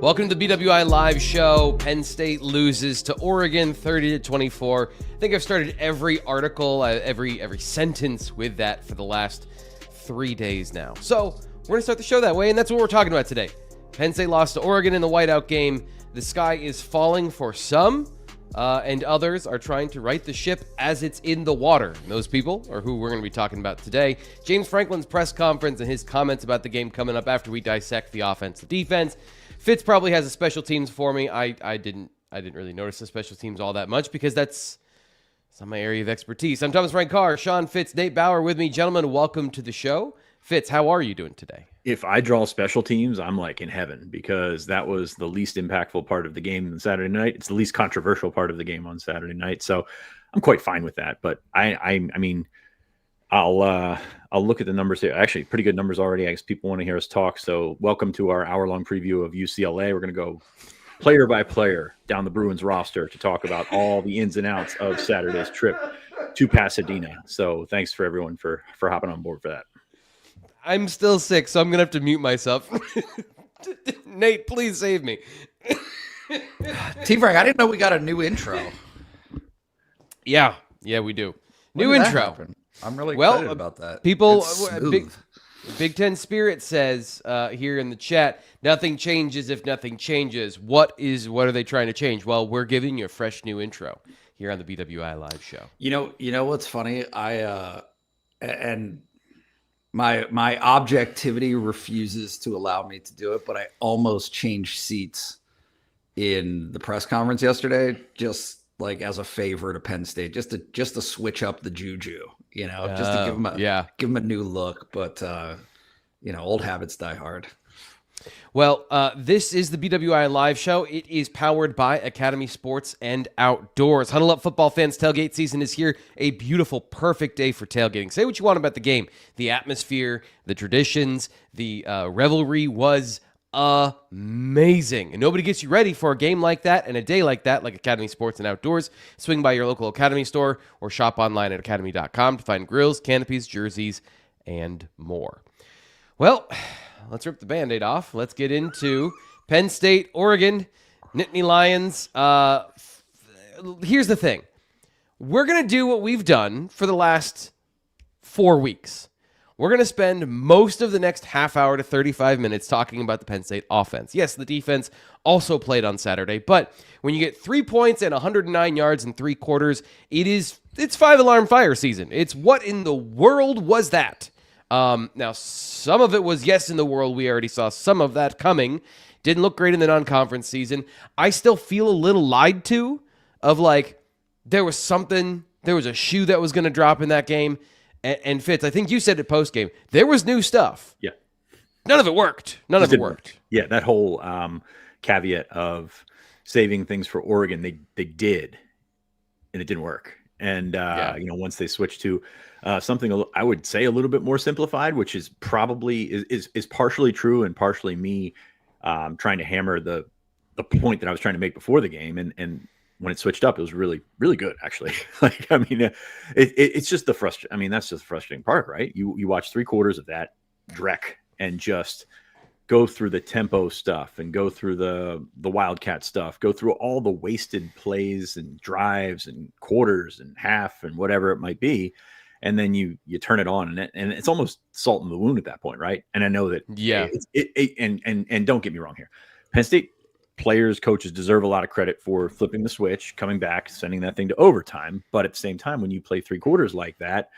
Welcome to the BWI Live Show. Penn State loses to Oregon 30-24. I think I've started every article, every sentence with that for the last 3 days now. So we're going to start the show that way, and that's what we're talking about today. Penn State lost to Oregon in the whiteout game. The sky is falling for some, and others are trying to right the ship as it's in the water. And those people are who we're going to be talking about today. James Franklin's press conference and his comments about the game coming up after we dissect the offense, the defense. Fitz probably has a special teams for me. I didn't really notice the special teams all that much because that's not my area of expertise. I'm Thomas Frank Carr, Sean Fitz, Nate Bauer with me. Gentlemen, welcome to the show. Fitz, how are you doing today? If I draw special teams, I'm like in heaven because that was the least impactful part of the game on Saturday night. It's the least controversial part of the game on Saturday night. So I'm quite fine with that. But I mean, I'll look at the numbers here. Actually, pretty good numbers already. I guess people want to hear us talk. So welcome to our hour-long preview of UCLA. We're going to go player by player down the Bruins roster to talk about all the ins and outs of Saturday's trip to Pasadena. So thanks for everyone for hopping on board for that. I'm still sick, so I'm going to have to mute myself. Nate, please save me. T-Frank, I didn't know we got a new intro. Yeah, we do. New intro. I'm really excited about that. People, Big Ten Spirit says here in the chat, nothing changes if nothing changes. What are they trying to change? Well, we're giving you a fresh new intro here on the BWI Live Show. You know what's funny? My objectivity refuses to allow me to do it, but I almost changed seats in the press conference yesterday, just like as a favor to Penn State, just to switch up the juju, just to give them a new look. But old habits die hard. Well, this is the BWI Live Show. It is powered by Academy Sports and Outdoors. Huddle up, football fans. Tailgate season is here. A beautiful, perfect day for tailgating. Say what you want about the game. The atmosphere, the traditions, the revelry was amazing. And nobody gets you ready for a game like that and a day like that, like Academy Sports and Outdoors. Swing by your local Academy store or shop online at academy.com to find grills, canopies, jerseys, and more. Well, let's rip the Band-Aid off. Let's get into Penn State, Oregon, Nittany Lions. Here's the thing. We're going to do what we've done for the last 4 weeks. We're going to spend most of the next half hour to 35 minutes talking about the Penn State offense. Yes, the defense also played on Saturday, but when you get 3 points and 109 yards in 3 quarters, it's 5-alarm fire season. It's what in the world was that? Now, some of it was yes in the world. We already saw some of that coming. Didn't look great in the non-conference season. I still feel a little lied to of like there was a shoe that was going to drop in that game. And Fitz, I think you said it post-game. There was new stuff. Yeah. None of it worked. None of it worked. Yeah, that whole caveat of saving things for Oregon, they did, and it didn't work. And, once they switched to something I would say a little bit more simplified, which is probably is partially true and partially me trying to hammer the point that I was trying to make before the game. And when it switched up, it was really, really good, actually. It's just that's just the frustrating part, right? You watch 3 quarters of that dreck and just go through the tempo stuff and go through the Wildcat stuff, go through all the wasted plays and drives and quarters and half and whatever it might be. And then you turn it on and it's almost salt in the wound at that point. Right. And I know that, and don't get me wrong here. Penn State players, coaches deserve a lot of credit for flipping the switch, coming back, sending that thing to overtime. But at the same time, when you play 3 quarters like that,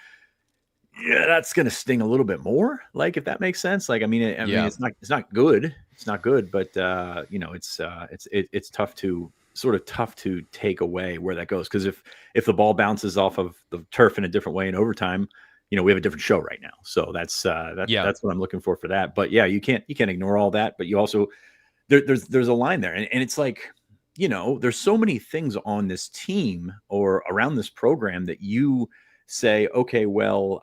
that's going to sting a little bit more. Like, if that makes sense. Like, I mean, it's not good. It's not good, but it's tough to take away where that goes. Because if the ball bounces off of the turf in a different way in overtime, we have a different show right now. So that's what I'm looking for that. But yeah, you can't ignore all that. But you also there's a line there, and it's like, there's so many things on this team or around this program that you say, okay, well,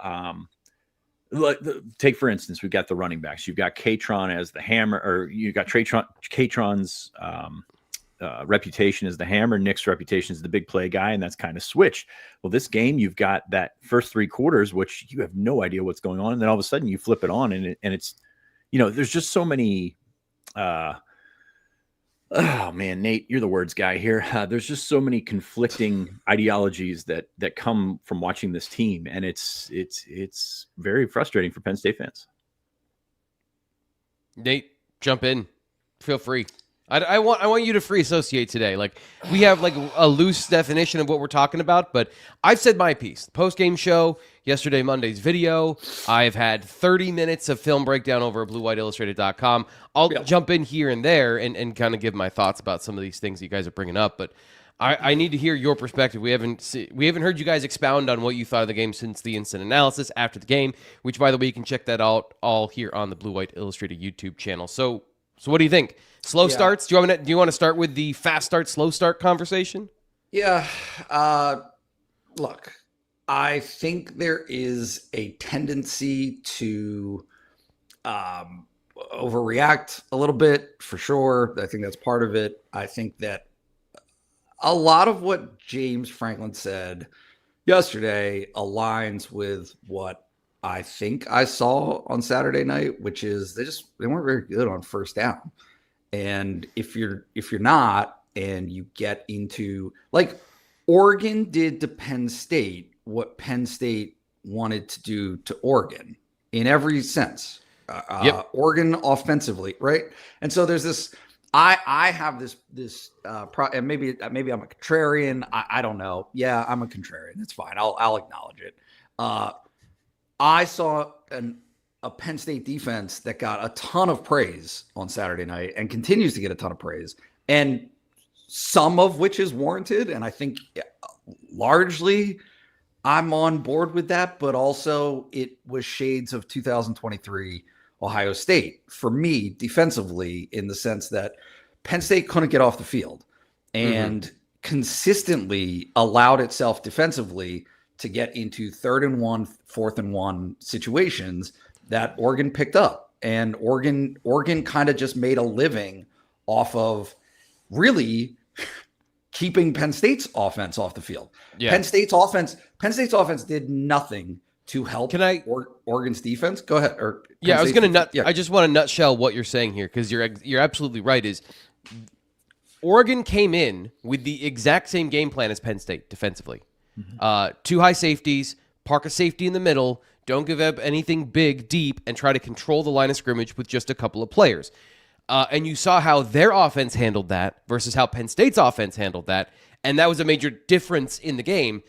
take for instance, we've got the running backs. You've got Katron as the hammer, or you got Katron's reputation as the hammer. Nick's reputation as the big play guy, and that's kind of switched. Well, this game, you've got that first 3 quarters, which you have no idea what's going on, and then all of a sudden you flip it on, and it's, there's just so many Oh man, Nate, you're the words guy here. There's just so many conflicting ideologies that come from watching this team, and it's very frustrating for Penn State fans. Nate, jump in. Feel free. I want you to free associate today. Like, we have like a loose definition of what we're talking about, but I've said my piece. Post-game show, yesterday Monday's video. I've had 30 minutes of film breakdown over at BlueWhiteIllustrated.com. I'll jump in here and there and kind of give my thoughts about some of these things you guys are bringing up, but I need to hear your perspective. We haven't heard you guys expound on what you thought of the game since the instant analysis after the game, which, by the way, you can check that out all here on the Blue White Illustrated YouTube channel. So what do you think? Slow starts? Do you want to start with the fast start, slow start conversation? Yeah. Look, I think there is a tendency to overreact a little bit, for sure. I think that's part of it. I think that a lot of what James Franklin said yesterday aligns with what I think I saw on Saturday night, which is they weren't very good on first down. And if you're not, and you get into, like, Oregon did to Penn State what Penn State wanted to do to Oregon in every sense. Oregon offensively, right? And so there's this. I have this and maybe I'm a contrarian. I don't know. Yeah, I'm a contrarian. That's fine. I'll acknowledge it. I saw a Penn State defense that got a ton of praise on Saturday night and continues to get a ton of praise, and some of which is warranted. And I think largely I'm on board with that, but also it was shades of 2023 Ohio State for me defensively, in the sense that Penn State couldn't get off the field and consistently allowed itself defensively to get into 3rd and 1, 4th and 1 situations that Oregon picked up. And Oregon kind of just made a living off of really keeping Penn State's offense off the field. Yeah. Penn State's offense did nothing to help Oregon's defense. Go ahead. I just want to nutshell what you're saying here, because you're absolutely right. Is Oregon came in with the exact same game plan as Penn State defensively. 2 high safeties, park a safety in the middle, don't give up anything big, deep, and try to control the line of scrimmage with just a couple of players. And you saw how their offense handled that versus how Penn State's offense handled that, and that was a major difference in the game.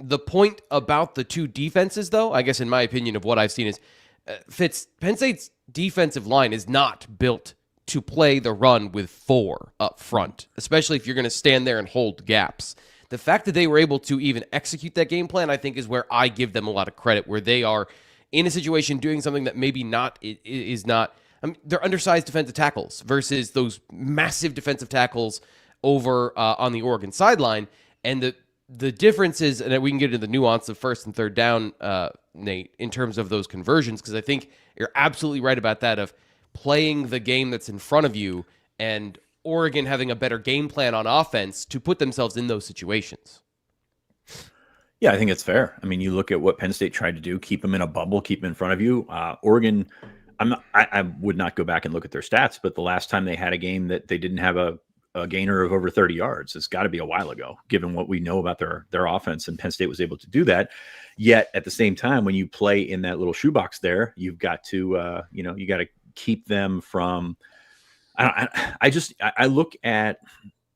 The point about the two defenses, though, I guess in my opinion of what I've seen, is Penn State's defensive line is not built to play the run with 4 up front, especially if you're going to stand there and hold gaps. The fact that they were able to even execute that game plan, I think, is where I give them a lot of credit, where they are in a situation doing something that maybe is not. I mean, they're undersized defensive tackles versus those massive defensive tackles over on the Oregon sideline. And the difference is, and we can get into the nuance of 1st and 3rd down, Nate, in terms of those conversions, because I think you're absolutely right about that, of playing the game that's in front of you, and Oregon having a better game plan on offense to put themselves in those situations. Yeah, I think it's fair. I mean, you look at what Penn State tried to do, keep them in a bubble, keep them in front of you. Oregon, I would not go back and look at their stats, but the last time they had a game that they didn't have a gainer of over 30 yards, it's got to be a while ago, given what we know about their offense, and Penn State was able to do that. Yet at the same time, when you play in that little shoebox there, you've got to, you got to keep them from, I look at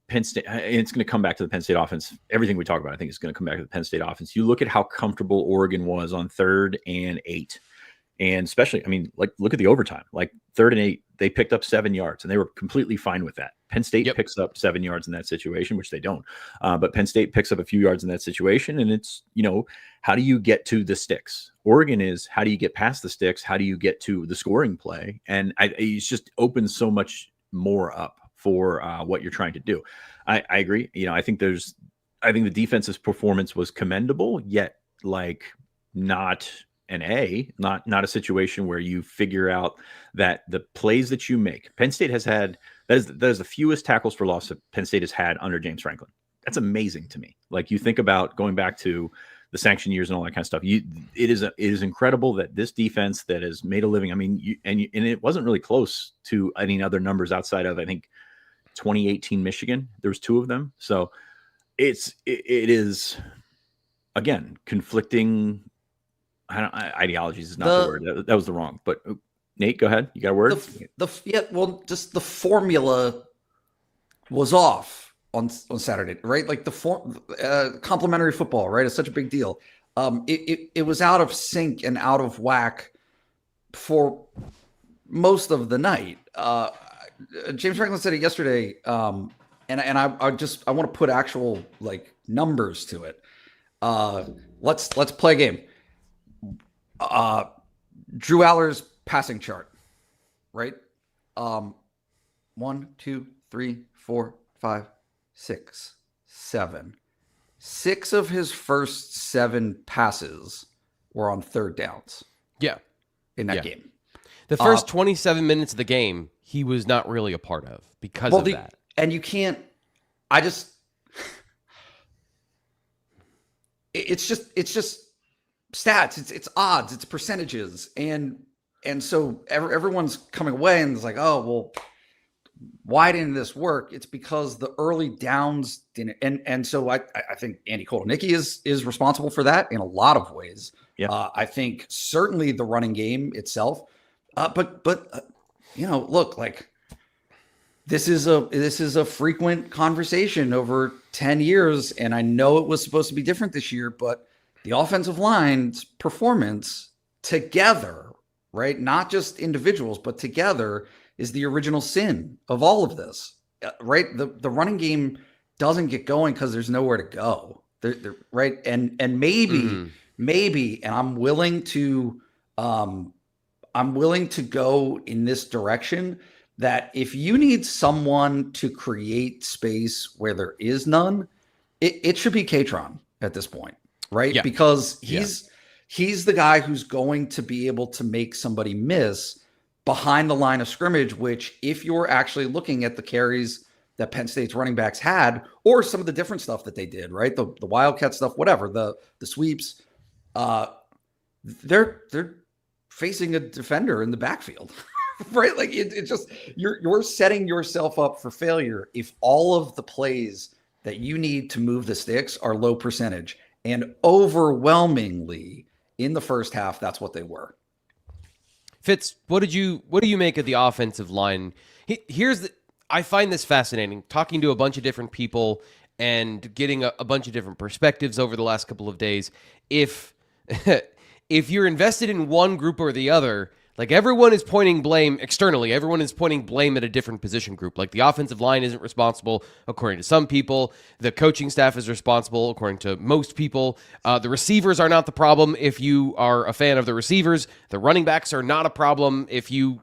Penn State, and it's going to come back to the Penn State offense. Everything we talk about, I think, is going to come back to the Penn State offense. You look at how comfortable Oregon was on 3rd and 8. And especially, I mean, like, look at the overtime, like 3rd and 8, they picked up 7 yards, and they were completely fine with that. Penn State picks up 7 yards in that situation, which they don't. But Penn State picks up a few yards in that situation. And it's, how do you get to the sticks? Oregon is, how do you get past the sticks? How do you get to the scoring play? And it's just opens so much more up for what you're trying to do. I agree. I think the defense's performance was commendable, yet like not not a situation where you figure out that the plays that you make. Penn State has had, that is the fewest tackles for loss that Penn State has had under James Franklin. That's amazing to me. Like, you think about going back to the sanction years and all that kind of stuff. It is incredible that this defense that has made a living. I mean, and it wasn't really close to any other numbers outside of, I think, 2018 Michigan. There's 2 of them. So it is, again, conflicting ideologies is not the word. That was the wrong. But Nate, go ahead. You got a word? Just the formula was off on Saturday, right? Like the complimentary football, right? It's such a big deal. It was out of sync and out of whack for most of the night. James Franklin said it yesterday, and I want to put actual like numbers to it. Let's play a game. Drew Aller's passing chart, right? 1, 2, 3, 4, 5, 6, 7. 6 of his first 7 passes were on third downs. Yeah. In that game. The first 27 minutes of the game, he was not really a part of because of that. And you can't, it's just stats, it's odds, it's percentages. And so everyone's coming away and it's like, oh, well, why didn't this work? It's because the early downs didn't. And so I think Andy Kotelnicki is responsible for that in a lot of ways. Yeah. I think certainly the running game itself. But look, like this is a frequent conversation over 10 years. And I know it was supposed to be different this year, but the offensive line's performance together, right? Not just individuals, but together is the original sin of all of this, right? The running game doesn't get going because there's nowhere to go. Right. And maybe, and I'm willing to go in this direction, that if you need someone to create space where there is none, it should be Katron at this point, right? Yeah. Because he's the guy who's going to be able to make somebody miss behind the line of scrimmage, which if you're actually looking at the carries that Penn State's running backs had, or some of the different stuff that they did, right? The Wildcat stuff, whatever, the sweeps, they're facing a defender in the backfield, right? Like it just, you're setting yourself up for failure if all of the plays that you need to move the sticks are low percentage. And overwhelmingly in the first half, that's what they were. Fitz, what do you make of the offensive line? I find this fascinating, talking to a bunch of different people and getting a bunch of different perspectives over the last couple of days. If you're invested in one group or the other, like everyone is pointing blame externally. Everyone is pointing blame at a different position group. Like the offensive line isn't responsible, according to some people. The coaching staff is responsible, according to most people. The receivers are not the problem if you are a fan of the receivers. The running backs are not a problem if you're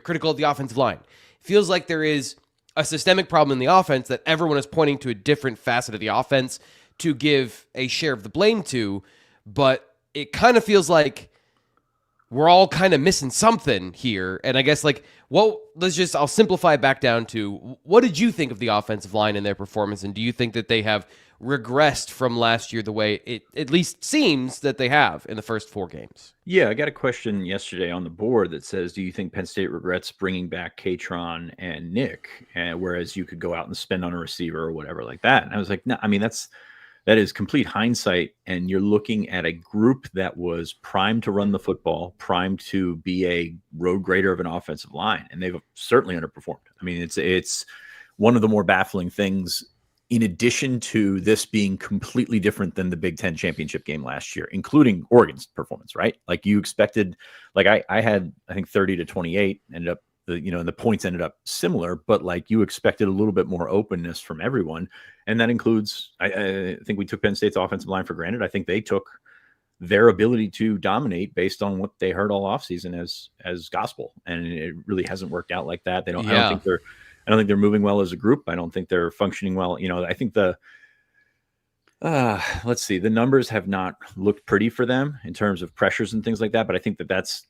critical of the offensive line. It feels like there is a systemic problem in the offense that everyone is pointing to a different facet of the offense to give a share of the blame to, but it kind of feels like we're all kind of missing something here. And I guess I'll simplify it back down to, what did you think of the offensive line and their performance? And do you think that they have regressed from last year the way it at least seems that they have in the first 4 games? Yeah, I got a question yesterday on the board that says, do you think Penn State regrets bringing back Katron and Nick, whereas you could go out and spend on a receiver or whatever like that? And I was like, no, I mean, that is complete hindsight, and you're looking at a group that was primed to run the football, primed to be a road grader of an offensive line, and they've certainly underperformed. I mean, it's one of the more baffling things, in addition to this being completely different than the Big Ten championship game last year, including Oregon's performance, right? Like you expected, like I had, I think 30-28 ended up, and the points ended up similar, but like you expected a little bit more openness from everyone. And that includes, I think we took Penn State's offensive line for granted. I think they took their ability to dominate based on what they heard all offseason as gospel. And it really hasn't worked out like that. I don't think they're moving well as a group. I don't think they're functioning well. I think let's see, the numbers have not looked pretty for them in terms of pressures and things like that. But I think that's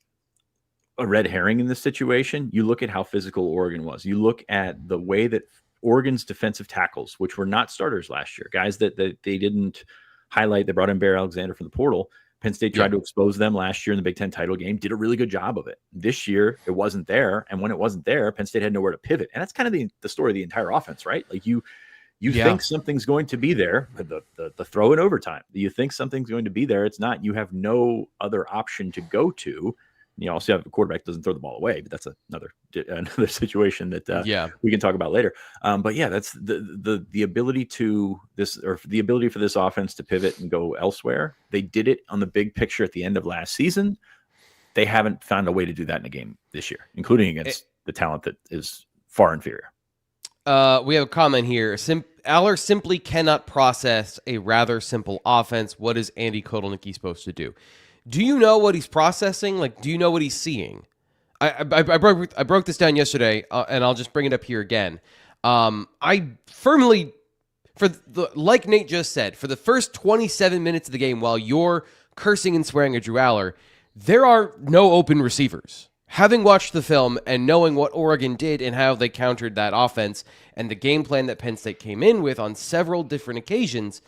a red herring in this situation. You look at how physical Oregon was. You look at the way that Oregon's defensive tackles, which were not starters last year, guys that they didn't highlight. They brought in Bear Alexander from the portal. Penn State tried to expose them last year in the Big Ten title game, did a really good job of it. This year, it wasn't there. And when it wasn't there, Penn State had nowhere to pivot. And that's kind of the story of the entire offense, right? Like you think something's going to be there, the throw in overtime. You think something's going to be there. It's not. You have no other option to go to. You also have a quarterback doesn't throw the ball away, but that's another situation that we can talk about later. But yeah, that's the ability the ability for this offense to pivot and go elsewhere. They did it on the big picture at the end of last season. They haven't found a way to do that in a game this year, including against the talent that is far inferior. We have a comment here. Aller simply cannot process a rather simple offense. What is Andy Kotelnicki supposed to do? Do you know what he's processing? Like, do you know what he's seeing? I broke this down yesterday, and I'll just bring it up here again. I firmly, like Nate just said, for the first 27 minutes of the game, while you're cursing and swearing at Drew Aller, there are no open receivers. Having watched the film and knowing what Oregon did and how they countered that offense and the game plan that Penn State came in with on several different occasions,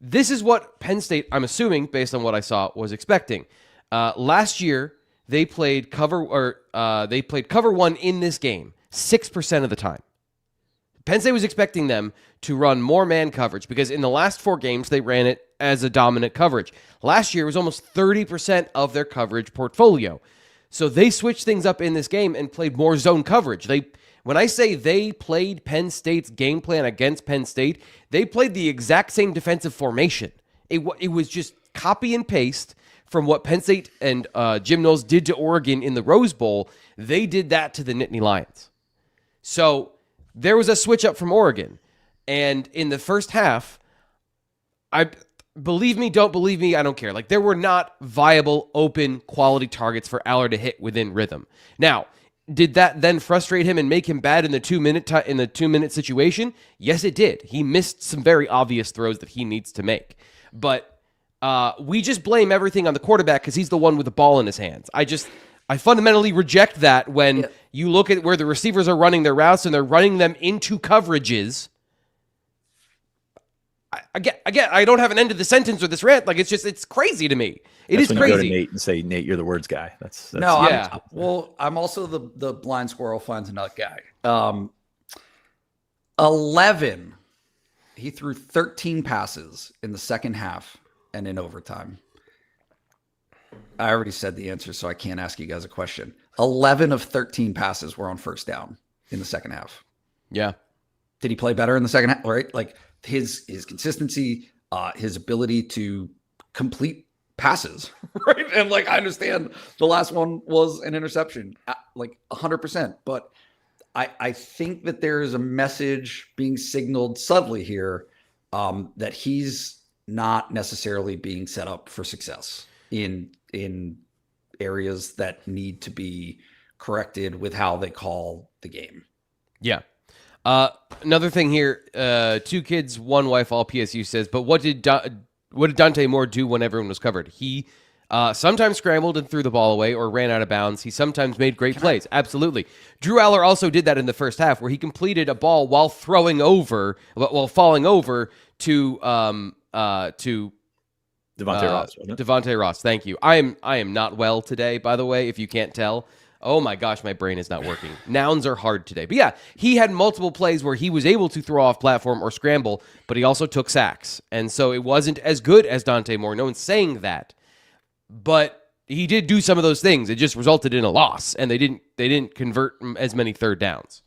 this is what Penn State, I'm assuming, based on what I saw, was expecting. Last year, they played cover one in this game 6% of the time. Penn State was expecting them to run more man coverage because in the last 4 games, they ran it as a dominant coverage. Last year, it was almost 30% of their coverage portfolio. So they switched things up in this game and played more zone coverage. When I say they played Penn State's game plan against Penn State, they played the exact same defensive formation. It was just copy and paste from what Penn State and Jim Knowles did to Oregon in the Rose Bowl. They did that to the Nittany Lions. So there was a switch up from Oregon. And in the first half, believe me, don't believe me, I don't care. Like, there were not viable, open, quality targets for Aller to hit within rhythm. Now, did that then frustrate him and make him bad in the 2-minute situation? Yes, it did. He missed some very obvious throws that he needs to make. But we just blame everything on the quarterback because he's the one with the ball in his hands. I fundamentally reject that when you look at where the receivers are running their routes and they're running them into coverages. I don't have an end to the sentence or this rant. Like, it's crazy to me. That's when crazy. You go to Nate and say, Nate, you're the words guy. That's no, yeah. I'm also the blind squirrel finds a nut guy. 11. He threw 13 passes in the second half and in overtime. I already said the answer, so I can't ask you guys a question. 11 of 13 passes were on first down in the second half. Yeah. Did he play better in the second half? Right? Like, his consistency, his ability to complete passes, right? And like, I understand the last one was an interception, like 100%. But I think that there is a message being signaled subtly here that he's not necessarily being set up for success in areas that need to be corrected with how they call the game. Yeah. Another thing here, 2 kids, 1 wife, all PSU says, but what did Dante Moore do when everyone was covered? He sometimes scrambled and threw the ball away or ran out of bounds. He sometimes made great plays. Absolutely. Drew Aller also did that in the first half where he completed a ball while falling over to Devontae Ross. Devontae Ross. Thank you. I am not well today, by the way, if you can't tell. Oh my gosh, my brain is not working. Nouns are hard today. But yeah, he had multiple plays where he was able to throw off platform or scramble, but he also took sacks. And so it wasn't as good as Dante Moore. No one's saying that. But he did do some of those things. It just resulted in a loss, and they didn't convert as many third downs.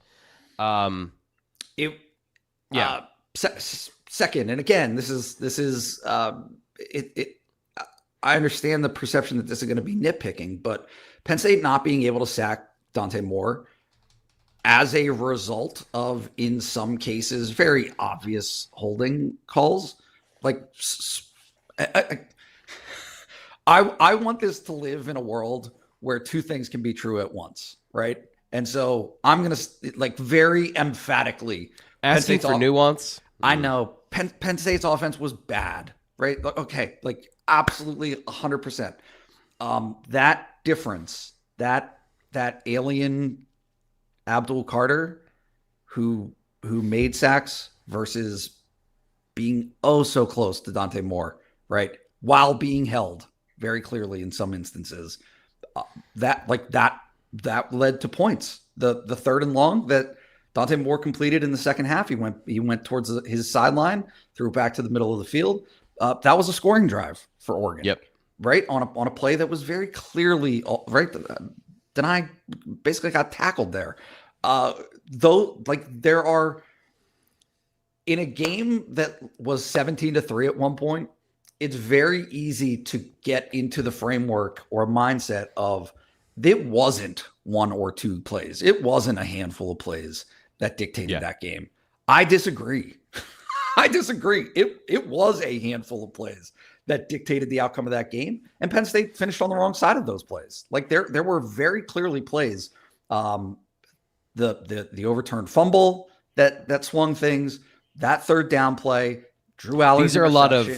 Second, and again, this is I understand the perception that this is going to be nitpicking, but Penn State not being able to sack Dante Moore as a result of, in some cases, very obvious holding calls. Like, I want this to live in a world where 2 things can be true at once, right? And so I'm going to, like, very emphatically asking for nuance. I know Penn State's offense was bad, right? Okay, like, absolutely 100%. That difference, that alien Abdul Carter who made sacks versus being so close to Dante Moore, right? while being held very clearly in some instances. That led to points. The third and long that Dante Moore completed in the second half, he went towards his sideline, threw it back to the middle of the field. That was a scoring drive for Oregon. Yep. Right on a play that was very clearly right. Denai basically got tackled there. Though, like, there are, in a game that was 17-3 at one point, it's very easy to get into the framework or mindset of it wasn't one or two plays. It wasn't a handful of plays that dictated that game. I disagree. I disagree. It was a handful of plays that dictated the outcome of that game, and Penn State finished on the wrong side of those plays. Like, there were very clearly plays. The overturned fumble that swung things, that third down play, Drew Allen's These are a lot of,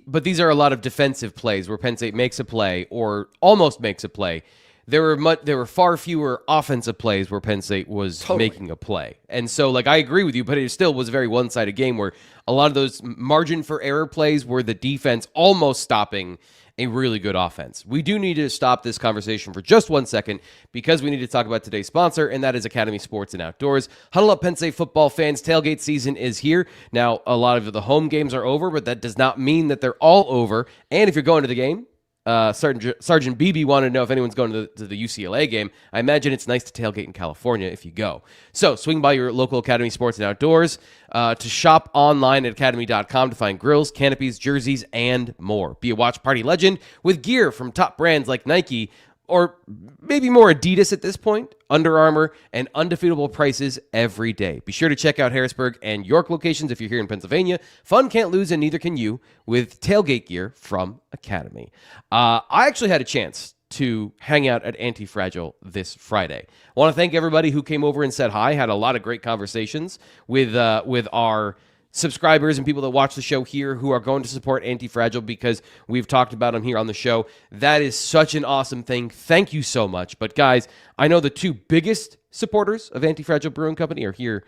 but these are a lot of defensive plays where Penn State makes a play or almost makes a play. There were far fewer offensive plays where Penn State was making a play. And so, like, I agree with you, but it still was a very one-sided game where a lot of those margin for error plays were the defense almost stopping a really good offense. We do need to stop this conversation for just 1 second because we need to talk about today's sponsor, and that is Academy Sports and Outdoors. Huddle up, Penn State football fans. Tailgate season is here. Now, a lot of the home games are over, but that does not mean that they're all over. And if you're going to the game, Sergeant BB wanted to know if anyone's going to the UCLA game. I imagine it's nice to tailgate in California if you go. So swing by your local Academy Sports and Outdoors to shop online at academy.com to find grills, canopies, jerseys, and more. Be a watch party legend with gear from top brands like Nike, or maybe more Adidas at this point, Under Armour, and undefeatable prices every day. Be sure to check out Harrisburg and York locations if you're here in Pennsylvania. Fun can't lose, and neither can you, with tailgate gear from Academy. I actually had a chance to hang out at Anti-Fragile this Friday. I want to thank everybody who came over and said hi. Had a lot of great conversations with our subscribers and people that watch the show here who are going to support Anti-Fragile because we've talked about them here on the show. That is such an awesome thing. Thank you so much. But guys, I know the two biggest supporters of Anti-Fragile Brewing Company are here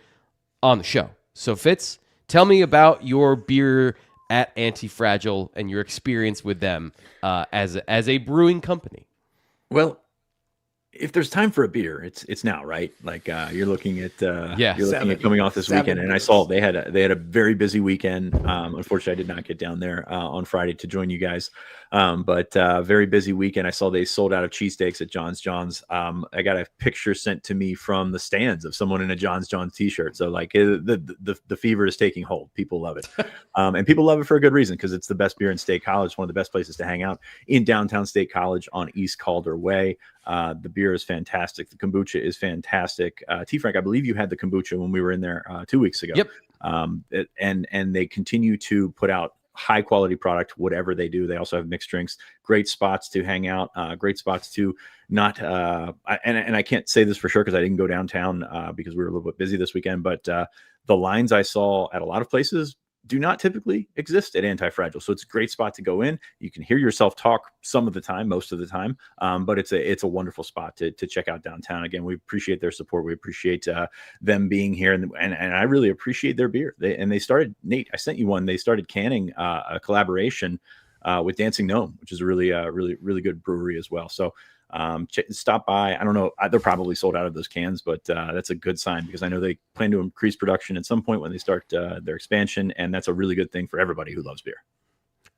on the show. So Fitz, tell me about your beer at Anti-Fragile and your experience with them as a brewing company. Well, if there's time for a beer, it's now, right? Like you're looking at coming off this weekend, and I saw they had a very busy weekend. Unfortunately, I did not get down there on Friday to join you guys, but very busy weekend. I saw they sold out of cheesesteaks at John's. I got a picture sent to me from the stands of someone in a John's t-shirt. So like the fever is taking hold. People love it, and people love it for a good reason because it's the best beer in State College, one of the best places to hang out in downtown State College on East Calder Way. The beer is fantastic. The kombucha is fantastic. T-Frank, I believe you had the kombucha when we were in there 2 weeks ago. Yep. And they continue to put out high quality product, whatever they do. They also have mixed drinks, great spots to hang out, great spots to not, and I can't say this for sure because I didn't go downtown because we were a little bit busy this weekend, but the lines I saw at a lot of places do not typically exist at Anti-Fragile. So it's a great spot to go in. You can hear yourself talk some of the time, most of the time, but it's a wonderful spot to check out downtown. Again, we appreciate their support. We appreciate them being here, and I really appreciate their beer. They started, Nate, I sent you one. They started canning a collaboration with Dancing Gnome, which is a really good brewery as well. So stop by. I don't know. They're probably sold out of those cans, but that's a good sign because I know they plan to increase production at some point when they start their expansion. And that's a really good thing for everybody who loves beer.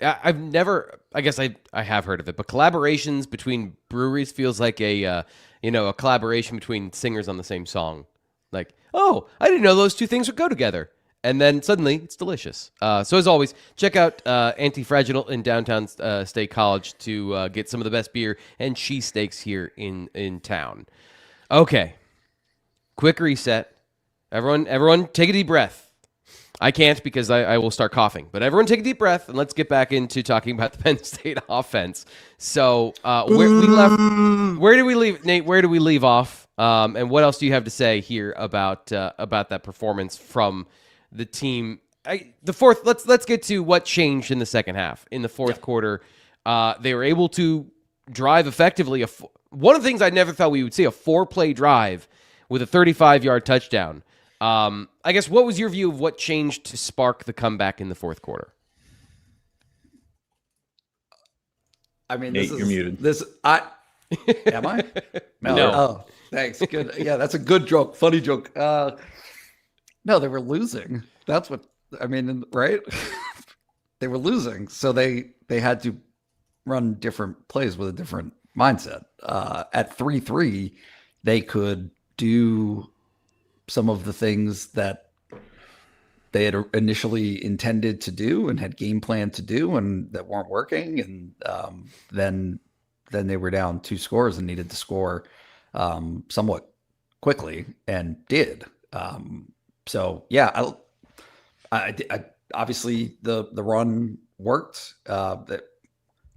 I've never, I guess I have heard of it, but collaborations between breweries feels like a collaboration between singers on the same song. Like, oh, I didn't know those two things would go together. And then suddenly it's delicious. So as always, check out Anti-Fragile in downtown State College to get some of the best beer and cheesesteaks here in town. Okay, quick reset. Everyone take a deep breath. I can't because I will start coughing. But everyone take a deep breath and let's get back into talking about the Penn State offense. So where do we leave, Nate? Where do we leave off? And what else do you have to say here about that performance from the team? Let's get to what changed in the second half. In the fourth quarter, they were able to drive effectively. One of the things I never thought we would see, a 4-play drive with a 35-yard touchdown. I guess, what was your view of what changed to spark the comeback in the fourth quarter? I mean, Nate, you're muted. Am I? No. Oh, thanks. Good. Yeah, that's a good joke. Funny joke. No, they were losing. That's what I mean, right? They were losing, so they had to run different plays with a different mindset. At 3-3, they could do some of the things that they had initially intended to do and had game planned to do, and that weren't working. And then they were down 2 scores and needed to score somewhat quickly, and did. So yeah, I obviously the run worked. How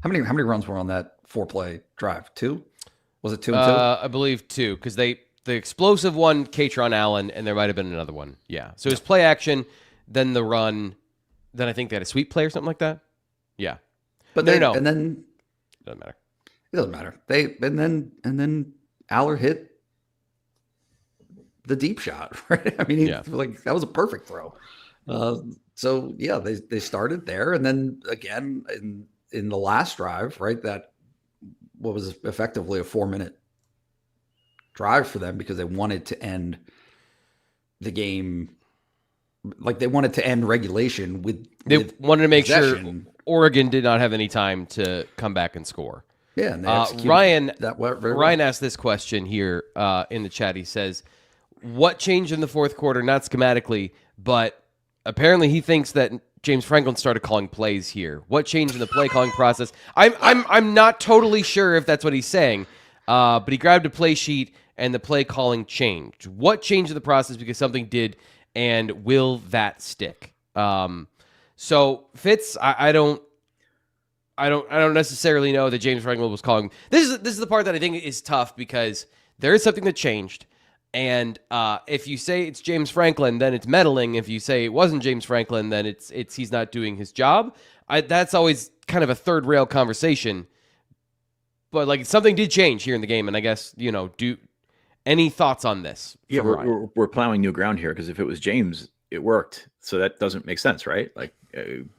many runs were on that 4-play drive? 2? Was it 2 and 2? I believe 2, because the explosive one, Katron Allen, and there might have been another one. Yeah. So it was play action, then the run, then I think they had a sweep play or something like that. Yeah. But no. And then Doesn't matter. it doesn't matter. And then Aller hit the deep shot, right? I mean, like that was a perfect throw. So yeah, they started there, and then again in the last drive, right? That what was effectively a 4-minute drive for them, because they wanted to end the game, like they wanted to end regulation with. They wanted to make possession. sure Oregon did not have any time to come back and score. Yeah, and they Ryan Ryan asked this question here in the chat. He says, "What changed in the fourth quarter? Not schematically, but apparently he thinks that James Franklin started calling plays here. What changed in the play calling process? I'm not totally sure if that's what he's saying, but he grabbed a play sheet and the play calling changed. What changed in the process because something did, and will that stick?" So Fitz, I don't necessarily know that James Franklin was calling. This is the part that I think is tough, because there is something that changed. And if you say it's James Franklin, then it's meddling. If you say it wasn't James Franklin, then it's he's not doing his job. That's always kind of a third rail conversation. But like something did change here in the game, and I guess do any thoughts on this? Yeah, we're plowing new ground here, because if it was James, it worked. So that doesn't make sense, right? Like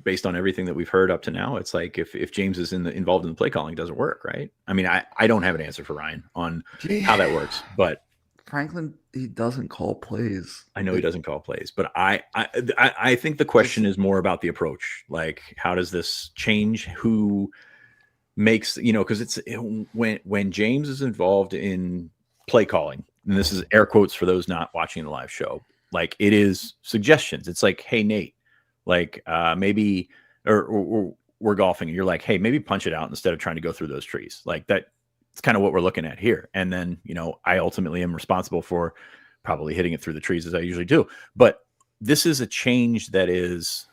based on everything that we've heard up to now, it's like if James is involved in the play calling, it doesn't work, right? I mean, I don't have an answer for Ryan on how that works, but. Franklin, he doesn't call plays. I know he doesn't call plays, but I think the question is more about the approach. Like, how does this change? Who makes, because it's when James is involved in play calling, and this is air quotes for those not watching the live show, like it is suggestions. It's like, hey, Nate, like maybe, or we're golfing, and you're like, hey, maybe punch it out instead of trying to go through those trees. Like that. It's kind of what we're looking at here. And then, I ultimately am responsible for probably hitting it through the trees as I usually do. But this is a change that is,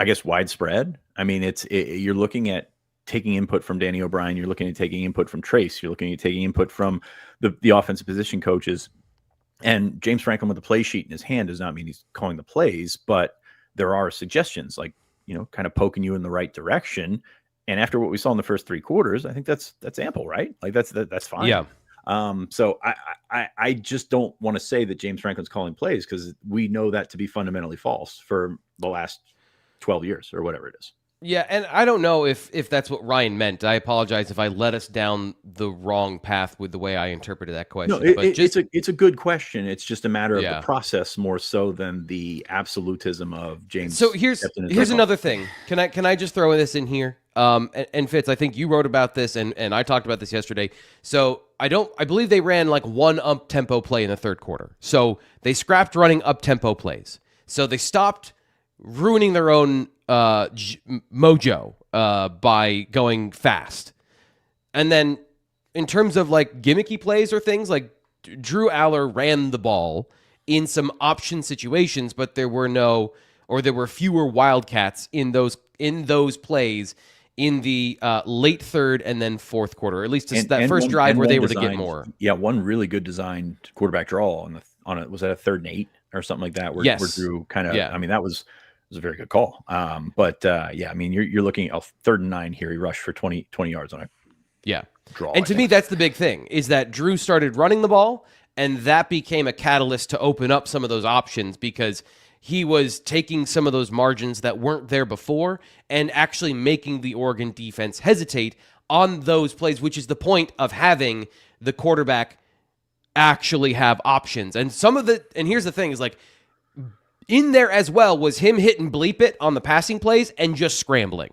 I guess, widespread. I mean, you're looking at taking input from Danny O'Brien. You're looking at taking input from Trace. You're looking at taking input from the offensive position coaches. And James Franklin with the play sheet in his hand does not mean he's calling the plays, but there are suggestions like, kind of poking you in the right direction. And after what we saw in the first 3 quarters, I think that's ample, right? Like that's fine. Yeah. So I just don't want to say that James Franklin's calling plays, because we know that to be fundamentally false for the last 12 years or whatever it is. Yeah, and I don't know if that's what Ryan meant. I apologize if I led us down the wrong path with the way I interpreted that question. No, it's a good question. It's just a matter of the process more so than the absolutism of James. So here's another thing. Can I just throw this in here? And Fitz, I think you wrote about this, and I talked about this yesterday. So I believe they ran like one up-tempo play in the third quarter. So they scrapped running up-tempo plays. So they stopped ruining their own mojo by going fast. And then in terms of like gimmicky plays or things, like Drew Aller ran the ball in some option situations, but there were fewer Wildcats in those plays in the late third and then fourth quarter, or at least that first drive where they were to get more. Yeah, one really good designed quarterback draw on it. Was that a 3rd and 8 or something like that? Where Drew kind of, I mean, that was a very good call. But I mean, you're looking at 3rd and 9 here. He rushed for 20 yards on it. Draw. And to me, that's the big thing, is that Drew started running the ball, and that became a catalyst to open up some of those options, because he was taking some of those margins that weren't there before and actually making the Oregon defense hesitate on those plays, which is the point of having the quarterback actually have options. And here's the thing is like in there as well was him hitting bleep it on the passing plays and just scrambling.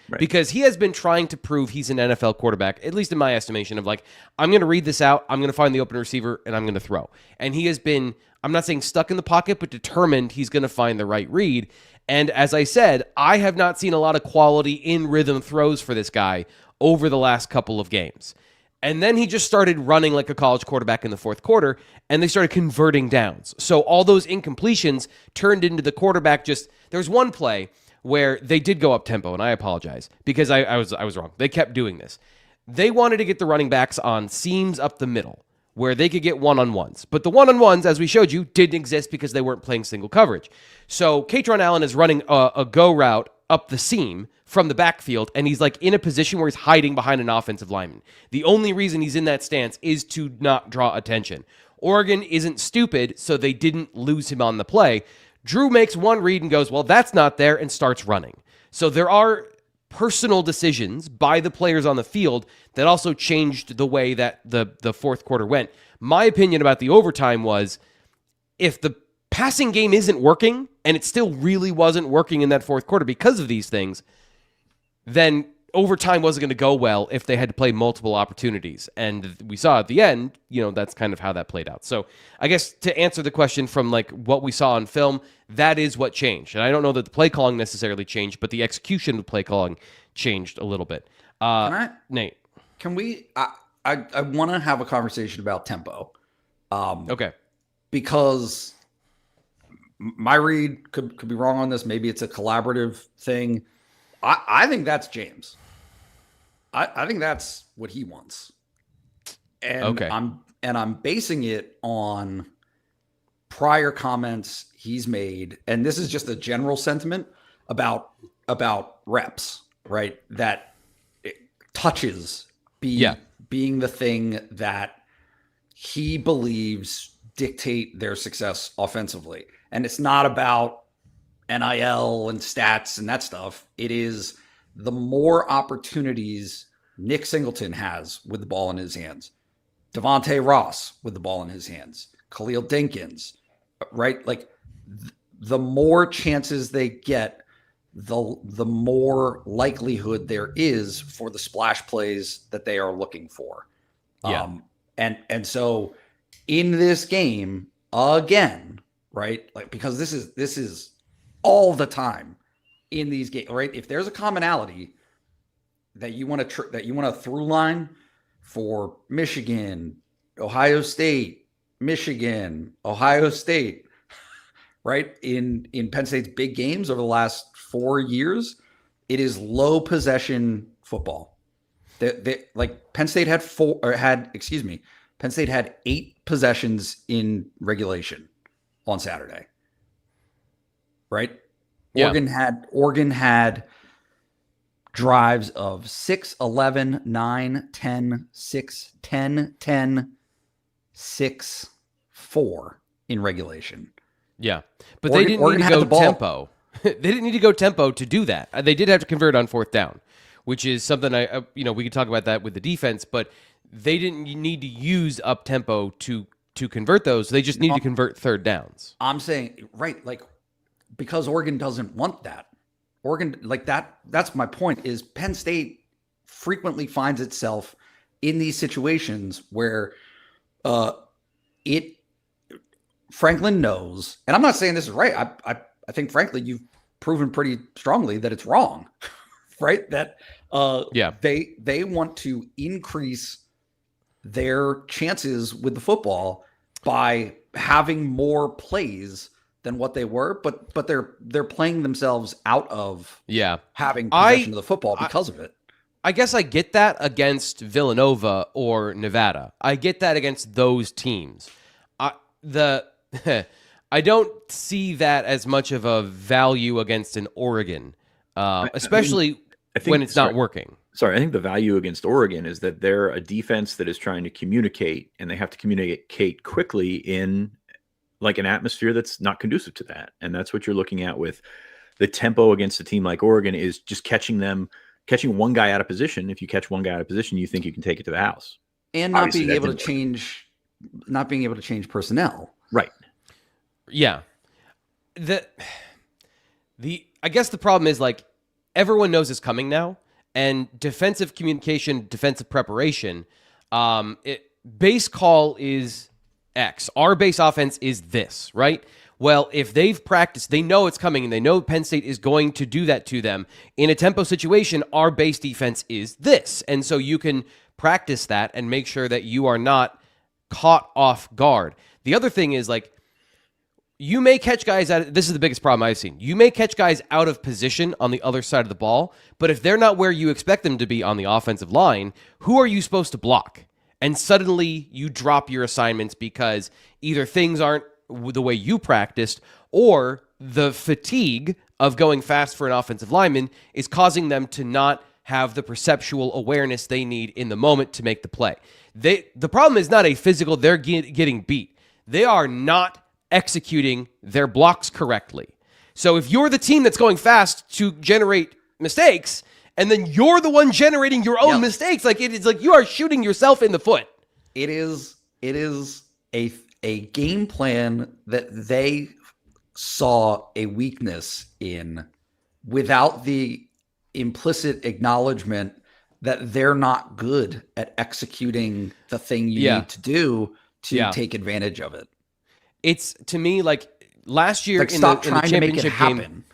Right. Because he has been trying to prove he's an NFL quarterback, at least in my estimation, of like, I'm going to read this out, I'm going to find the open receiver, and I'm going to throw. And he has been, I'm not saying stuck in the pocket, but determined he's going to find the right read. And as I said, I have not seen a lot of quality in rhythm throws for this guy over the last couple of games. And then he just started running like a college quarterback in the fourth quarter, and they started converting downs. So all those incompletions turned into the quarterback there was one play where they did go up tempo, and I apologize because I was wrong. They kept doing this. They wanted to get the running backs on seams up the middle where they could get one-on-ones. But the one-on-ones, as we showed you, didn't exist because they weren't playing single coverage. So Katron Allen is running a go route up the seam from the backfield, and he's like in a position where he's hiding behind an offensive lineman. The only reason he's in that stance is to not draw attention. Oregon isn't stupid, so they didn't lose him on the play. Drew makes one read and goes, well, that's not there, and starts running. So there are personal decisions by the players on the field that also changed the way that the fourth quarter went. My opinion about the overtime was if the passing game isn't working, and it still really wasn't working in that fourth quarter because of these things, then overtime wasn't going to go well if they had to play multiple opportunities. And we saw at the end, that's kind of how that played out. So I guess to answer the question from like what we saw on film, that is what changed. And I don't know that the play calling necessarily changed, but the execution of play calling changed a little bit. Nate, can we, I want to have a conversation about tempo. Okay. Because my read could be wrong on this. Maybe it's a collaborative thing. I think that's James. I think that's what he wants. And okay. I'm basing it on prior comments he's made, and this is just a general sentiment about reps, right? That touches being the thing that he believes dictate their success offensively. And it's not about NIL and stats and that stuff. It is the more opportunities Nick Singleton has with the ball in his hands, Devontae Ross with the ball in his hands, Khalil Dinkins, right? Like the more chances they get, the more likelihood there is for the splash plays that they are looking for. Yeah. And so in this game again, right? Like, because this is all the time in these games, right? If there's a commonality that you want to through line for Michigan, Ohio State, Michigan, Ohio State, right? In Penn State's big games over the last 4 years, it is low possession football. Like Penn State had Penn State had 8 possessions in regulation on Saturday. Right? Yeah. Oregon had drives of 6, 11, 9, 10, 6, 10, 10, 6, 4 in regulation. Yeah. But they didn't need to go tempo. They didn't need to go tempo to do that. They did have to convert on fourth down, which is something we could talk about that with the defense, but they didn't need to use up tempo to convert those. They just need to convert third downs. I'm saying, right, like, because Oregon doesn't want that. Oregon, like that's my point, is Penn State frequently finds itself in these situations where Franklin knows, and I'm not saying this is right. I think, frankly, you've proven pretty strongly that it's wrong, right? That they want to increase their chances with the football by having more plays than what they were, but they're playing themselves out of having possession of the football because of it. I guess I get that against Villanova or Nevada. I get that against those teams. I don't see that as much of a value against an Oregon, especially when it's not working. Sorry, I think the value against Oregon is that they're a defense that is trying to communicate, and they have to communicate quickly in like an atmosphere that's not conducive to that. And that's what you're looking at with the tempo against a team like Oregon, is just catching one guy out of position. If you catch one guy out of position, you think you can take it to the house. And not being able to change personnel. Right. Yeah. I guess the problem is, like, everyone knows it's coming now, and defensive communication, defensive preparation, base call is X. Our base offense is this, right? Well, if they've practiced, they know it's coming, and they know Penn State is going to do that to them. In a tempo situation, our base defense is this. And so you can practice that and make sure that you are not caught off guard. The other thing is, like, you may catch guys out. This is the biggest problem I've seen. You may catch guys out of position on the other side of the ball, but if they're not where you expect them to be on the offensive line, who are you supposed to block? And suddenly you drop your assignments because either things aren't the way you practiced, or the fatigue of going fast for an offensive lineman is causing them to not have the perceptual awareness they need in the moment to make the play. The problem is not a physical, they're getting beat. They are not executing their blocks correctly. So if you're the team that's going fast to generate mistakes, and then you're the one generating your own mistakes, like, it is like you are shooting yourself in the foot. It is a game plan that they saw a weakness in without the implicit acknowledgement that they're not good at executing the thing you need to do to take advantage of it. It's, to me, like, last year, like, stop trying to make it happen.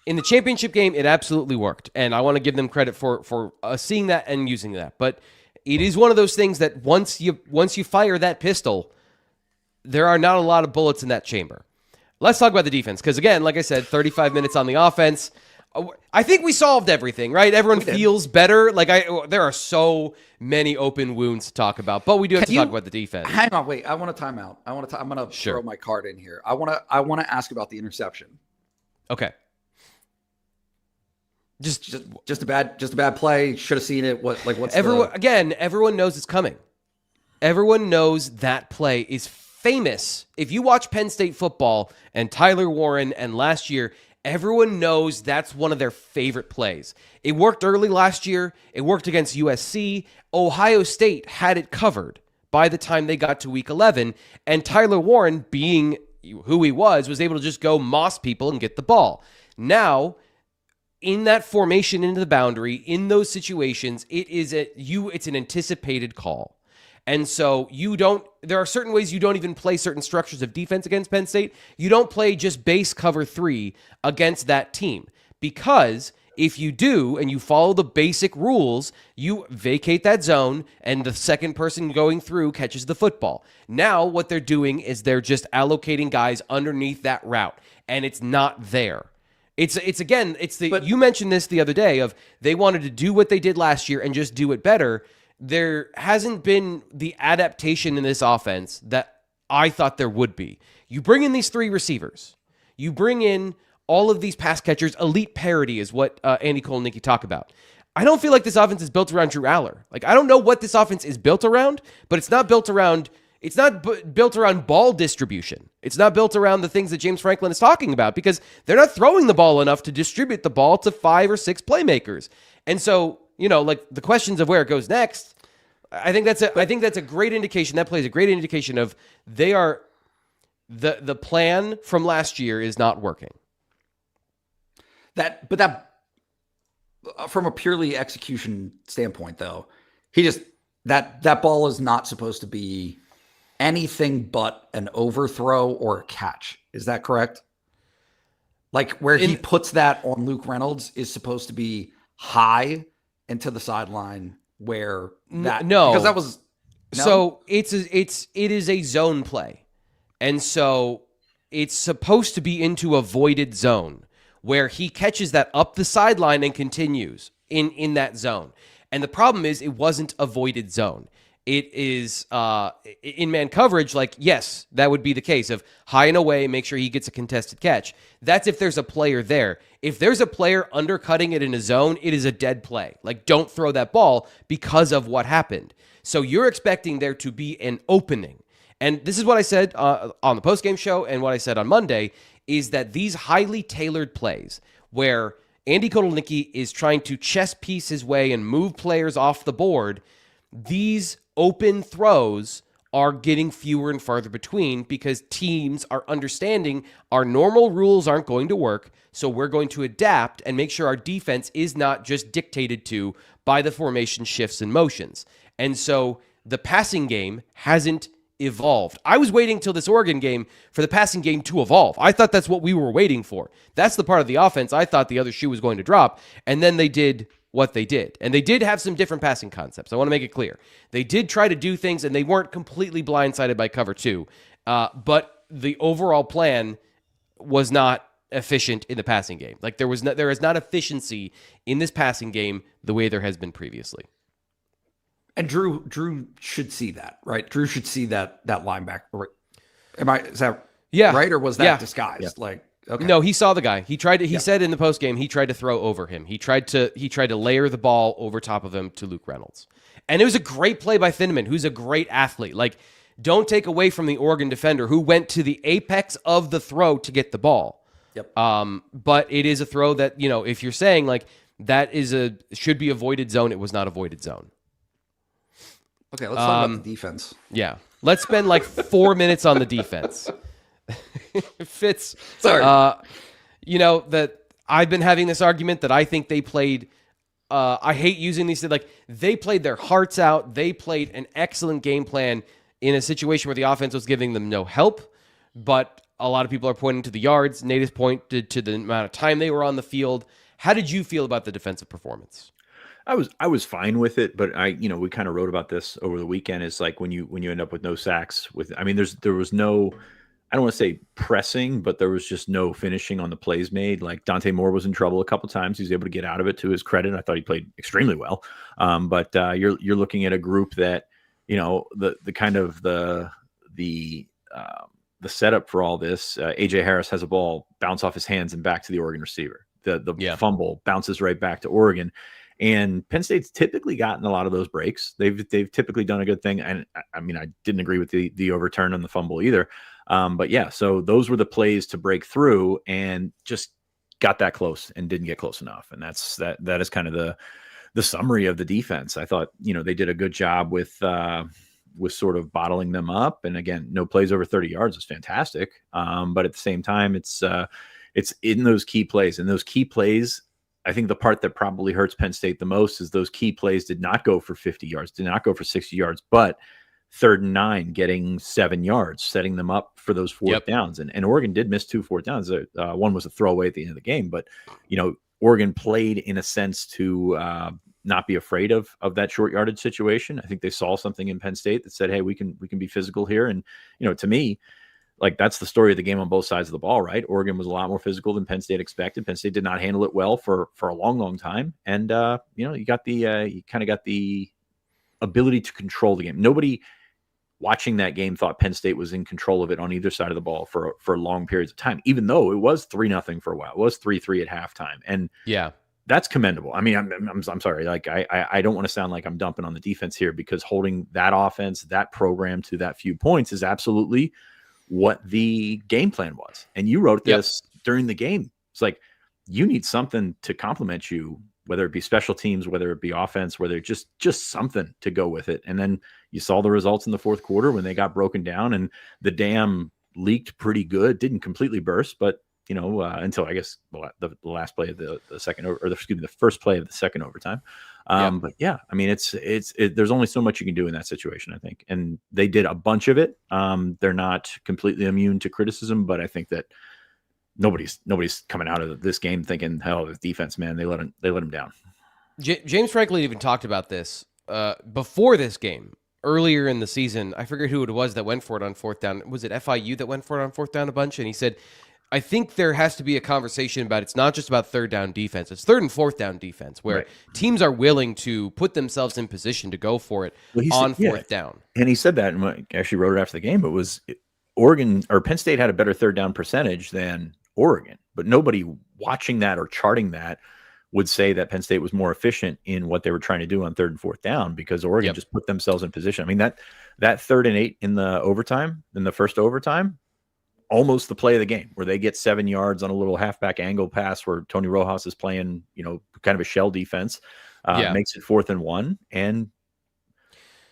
In the championship game, it absolutely worked, and I want to give them credit for seeing that and using that. But it is one of those things that once you fire that pistol, there are not a lot of bullets in that chamber. Let's talk about the defense, because, again, like I said, 35 minutes on the offense. I think we solved everything, right? Everyone feels better. Like, there are so many open wounds to talk about, but we do have to talk about the defense. Hang on, wait. I want a timeout. I'm going to throw my card in here. I want to ask about the interception. Okay. Just a bad play. Should have seen it. Everyone knows it's coming. Everyone knows that play is famous. If you watch Penn State football and Tyler Warren and last year, everyone knows that's one of their favorite plays. It worked early last year. It worked against USC. Ohio State had it covered by the time they got to week 11. And Tyler Warren, being who he was able to just go moss people and get the ball. Now, in that formation into the boundary, in those situations, it's an anticipated call. And so there are certain ways you don't even play certain structures of defense against Penn State. You don't play just base cover 3 against that team, because if you do and you follow the basic rules, you vacate that zone and the second person going through catches the football. Now what they're doing is they're just allocating guys underneath that route, and it's not there. You mentioned this the other day of they wanted to do what they did last year and just do it better. There hasn't been the adaptation in this offense that I thought there would be. You bring in these 3 receivers. You bring in all of these pass catchers. Elite parity is what Andy Cole and Nicky talk about. I don't feel like this offense is built around Drew Aller. Like, I don't know what this offense is built around, but it's not built around ball distribution. It's not built around the things that James Franklin is talking about, because they're not throwing the ball enough to distribute the ball to 5 or 6 playmakers. And so, like, the questions of where it goes next, I think that's a great indication. That plays a great indication of the plan from last year is not working. But from a purely execution standpoint, though, that ball is not supposed to be anything but an overthrow or a catch. Is that correct? Like, where he puts that on Luke Reynolds is supposed to be high and to the sideline, where that because that was so it is a zone play, and so it's supposed to be into a voided zone where he catches that up the sideline and continues in that zone. And the problem is, it wasn't a voided zone. It is in man coverage. Like, yes, that would be the case of high and away, make sure he gets a contested catch. That's if there's a player there. If there's a player undercutting it in a zone, it is a dead play. Like, don't throw that ball because of what happened. So you're expecting there to be an opening. And this is what I said on the postgame show and what I said on Monday, is that these highly tailored plays where Andy Kotelnicki is trying to chess piece his way and move players off the board, these open throws are getting fewer and farther between because teams are understanding our normal rules aren't going to work, so we're going to adapt and make sure our defense is not just dictated to by the formation shifts and motions. And so the passing game hasn't evolved. I was waiting till this Oregon game for the passing game to evolve. I thought that's what we were waiting for. That's the part of the offense I thought the other shoe was going to drop. And then they did what they did. And they did have some different passing concepts. I want to make it clear. They did try to do things, and they weren't completely blindsided by cover two. But the overall plan was not efficient in the passing game. Like there is not efficiency in this passing game the way there has been previously. And Drew should see that, right? Drew should see that linebacker. Is that right? Or was that disguised? Yeah. Like, okay. No, he saw the guy. He tried to, he said in the post game, he tried to throw over him. He tried to layer the ball over top of him to Luke Reynolds. And it was a great play by Thieneman, who's a great athlete. Like, don't take away from the Oregon defender who went to the apex of the throw to get the ball. Yep. But it is a throw that, if you're saying like that should be avoided zone, it was not avoided zone. Okay, let's talk about the defense. Yeah. Let's spend like 4 minutes on the defense. Fitz. Sorry. That I've been having this argument that I think they played, I hate using these, like they played their hearts out. They played an excellent game plan in a situation where the offense was giving them no help, but a lot of people are pointing to the yards. Nate has pointed to the amount of time they were on the field. How did you feel about the defensive performance? I was fine with it, but we kind of wrote about this over the weekend. It's like when you end up with no sacks there was no, I don't want to say pressing, but there was just no finishing on the plays made. Like Dante Moore was in trouble a couple times. He was able to get out of it, to his credit. I thought he played extremely well. But you're looking at a group that, the kind of the setup for all this, AJ Harris has a ball bounce off his hands and back to the Oregon receiver. The fumble bounces right back to Oregon. And Penn State's typically gotten a lot of those breaks. They've typically done a good thing. And I didn't agree with the overturn on the fumble either. But yeah, so those were the plays to break through and just got that close and didn't get close enough. And that is kind of the summary of the defense. I thought, they did a good job with sort of bottling them up. And again, no plays over 30 yards is fantastic. But at the same time, it's in those key plays, and those key plays, I think the part that probably hurts Penn State the most is those key plays did not go for 50 yards, did not go for 60 yards, but 3rd and 9, getting 7 yards, setting them up for those fourth downs. And Oregon did miss 2 fourth downs. One was a throwaway at the end of the game, but Oregon played in a sense to not be afraid of that short yardage situation. I think they saw something in Penn State that said, hey, we can be physical here. And to me, like, that's the story of the game on both sides of the ball, right? Oregon was a lot more physical than Penn State expected. Penn State did not handle it well for a long, long time. And, you kind of got the ability to control the game. Nobody watching that game thought Penn State was in control of it on either side of the ball for long periods of time, even though it was 3-0 for a while. It was 3-3 at halftime. And that's commendable. I'm sorry. Like, I don't want to sound like I'm dumping on the defense here, because holding that offense, that program to that few points is absolutely what the game plan was. And you wrote this during the game. It's like, you need something to complement you, whether it be special teams, whether it be offense, whether it just something to go with it. And then you saw the results in the fourth quarter when they got broken down, and the dam leaked pretty good. Didn't completely burst, but until I guess the last play of the second, the first play of the second overtime. But yeah, there's only so much you can do in that situation, I think. And they did a bunch of it. They're not completely immune to criticism, but I think that nobody's coming out of this game thinking, hell, the defense, man, they let him down. James Franklin even talked about this before this game. Earlier in the season, I forget who it was that went for it on fourth down. Was it FIU that went for it on fourth down a bunch? And he said, I think there has to be a conversation about, it's not just about third down defense. It's third and fourth down defense, where teams are willing to put themselves in position to go for it on fourth down. And he said that, and I actually wrote it after the game. It was Oregon, or Penn State had a better third down percentage than Oregon, but nobody watching that or charting that would say that Penn State was more efficient in what they were trying to do on 3rd and 4th down, because Oregon just put themselves in position. I mean, that 3rd and 8 in the first overtime, almost the play of the game, where they get 7 yards on a little halfback angle pass where Tony Rojas is playing, kind of a shell defense, makes it 4th and 1, and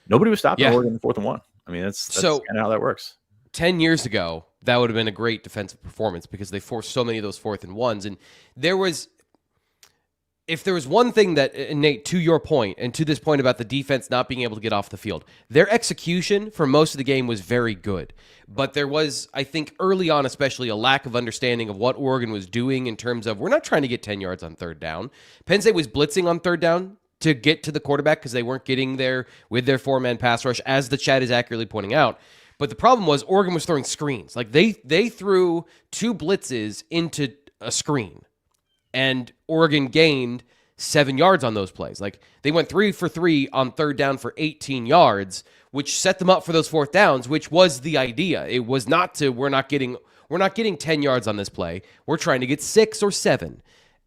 nobody was stopping Oregon in 4th and 1. I mean, that's kind of how that works. 10 years ago, that would have been a great defensive performance because they forced so many of those 4th and 1s. And if there was one thing that, Nate, to your point, and to this point about the defense not being able to get off the field, their execution for most of the game was very good. But there was, I think, early on especially, a lack of understanding of what Oregon was doing in terms of, we're not trying to get 10 yards on 3rd down. Penn State was blitzing on 3rd down to get to the quarterback because they weren't getting there with their 4-man pass rush, as the chat is accurately pointing out. But the problem was Oregon was throwing screens. Like they threw 2 blitzes into a screen, and Oregon gained 7 yards on those plays. Like they went 3 for 3 on 3rd down for 18 yards, which set them up for those 4th downs, which was the idea. It was not to, we're not getting 10 yards on this play. We're trying to get 6 or 7.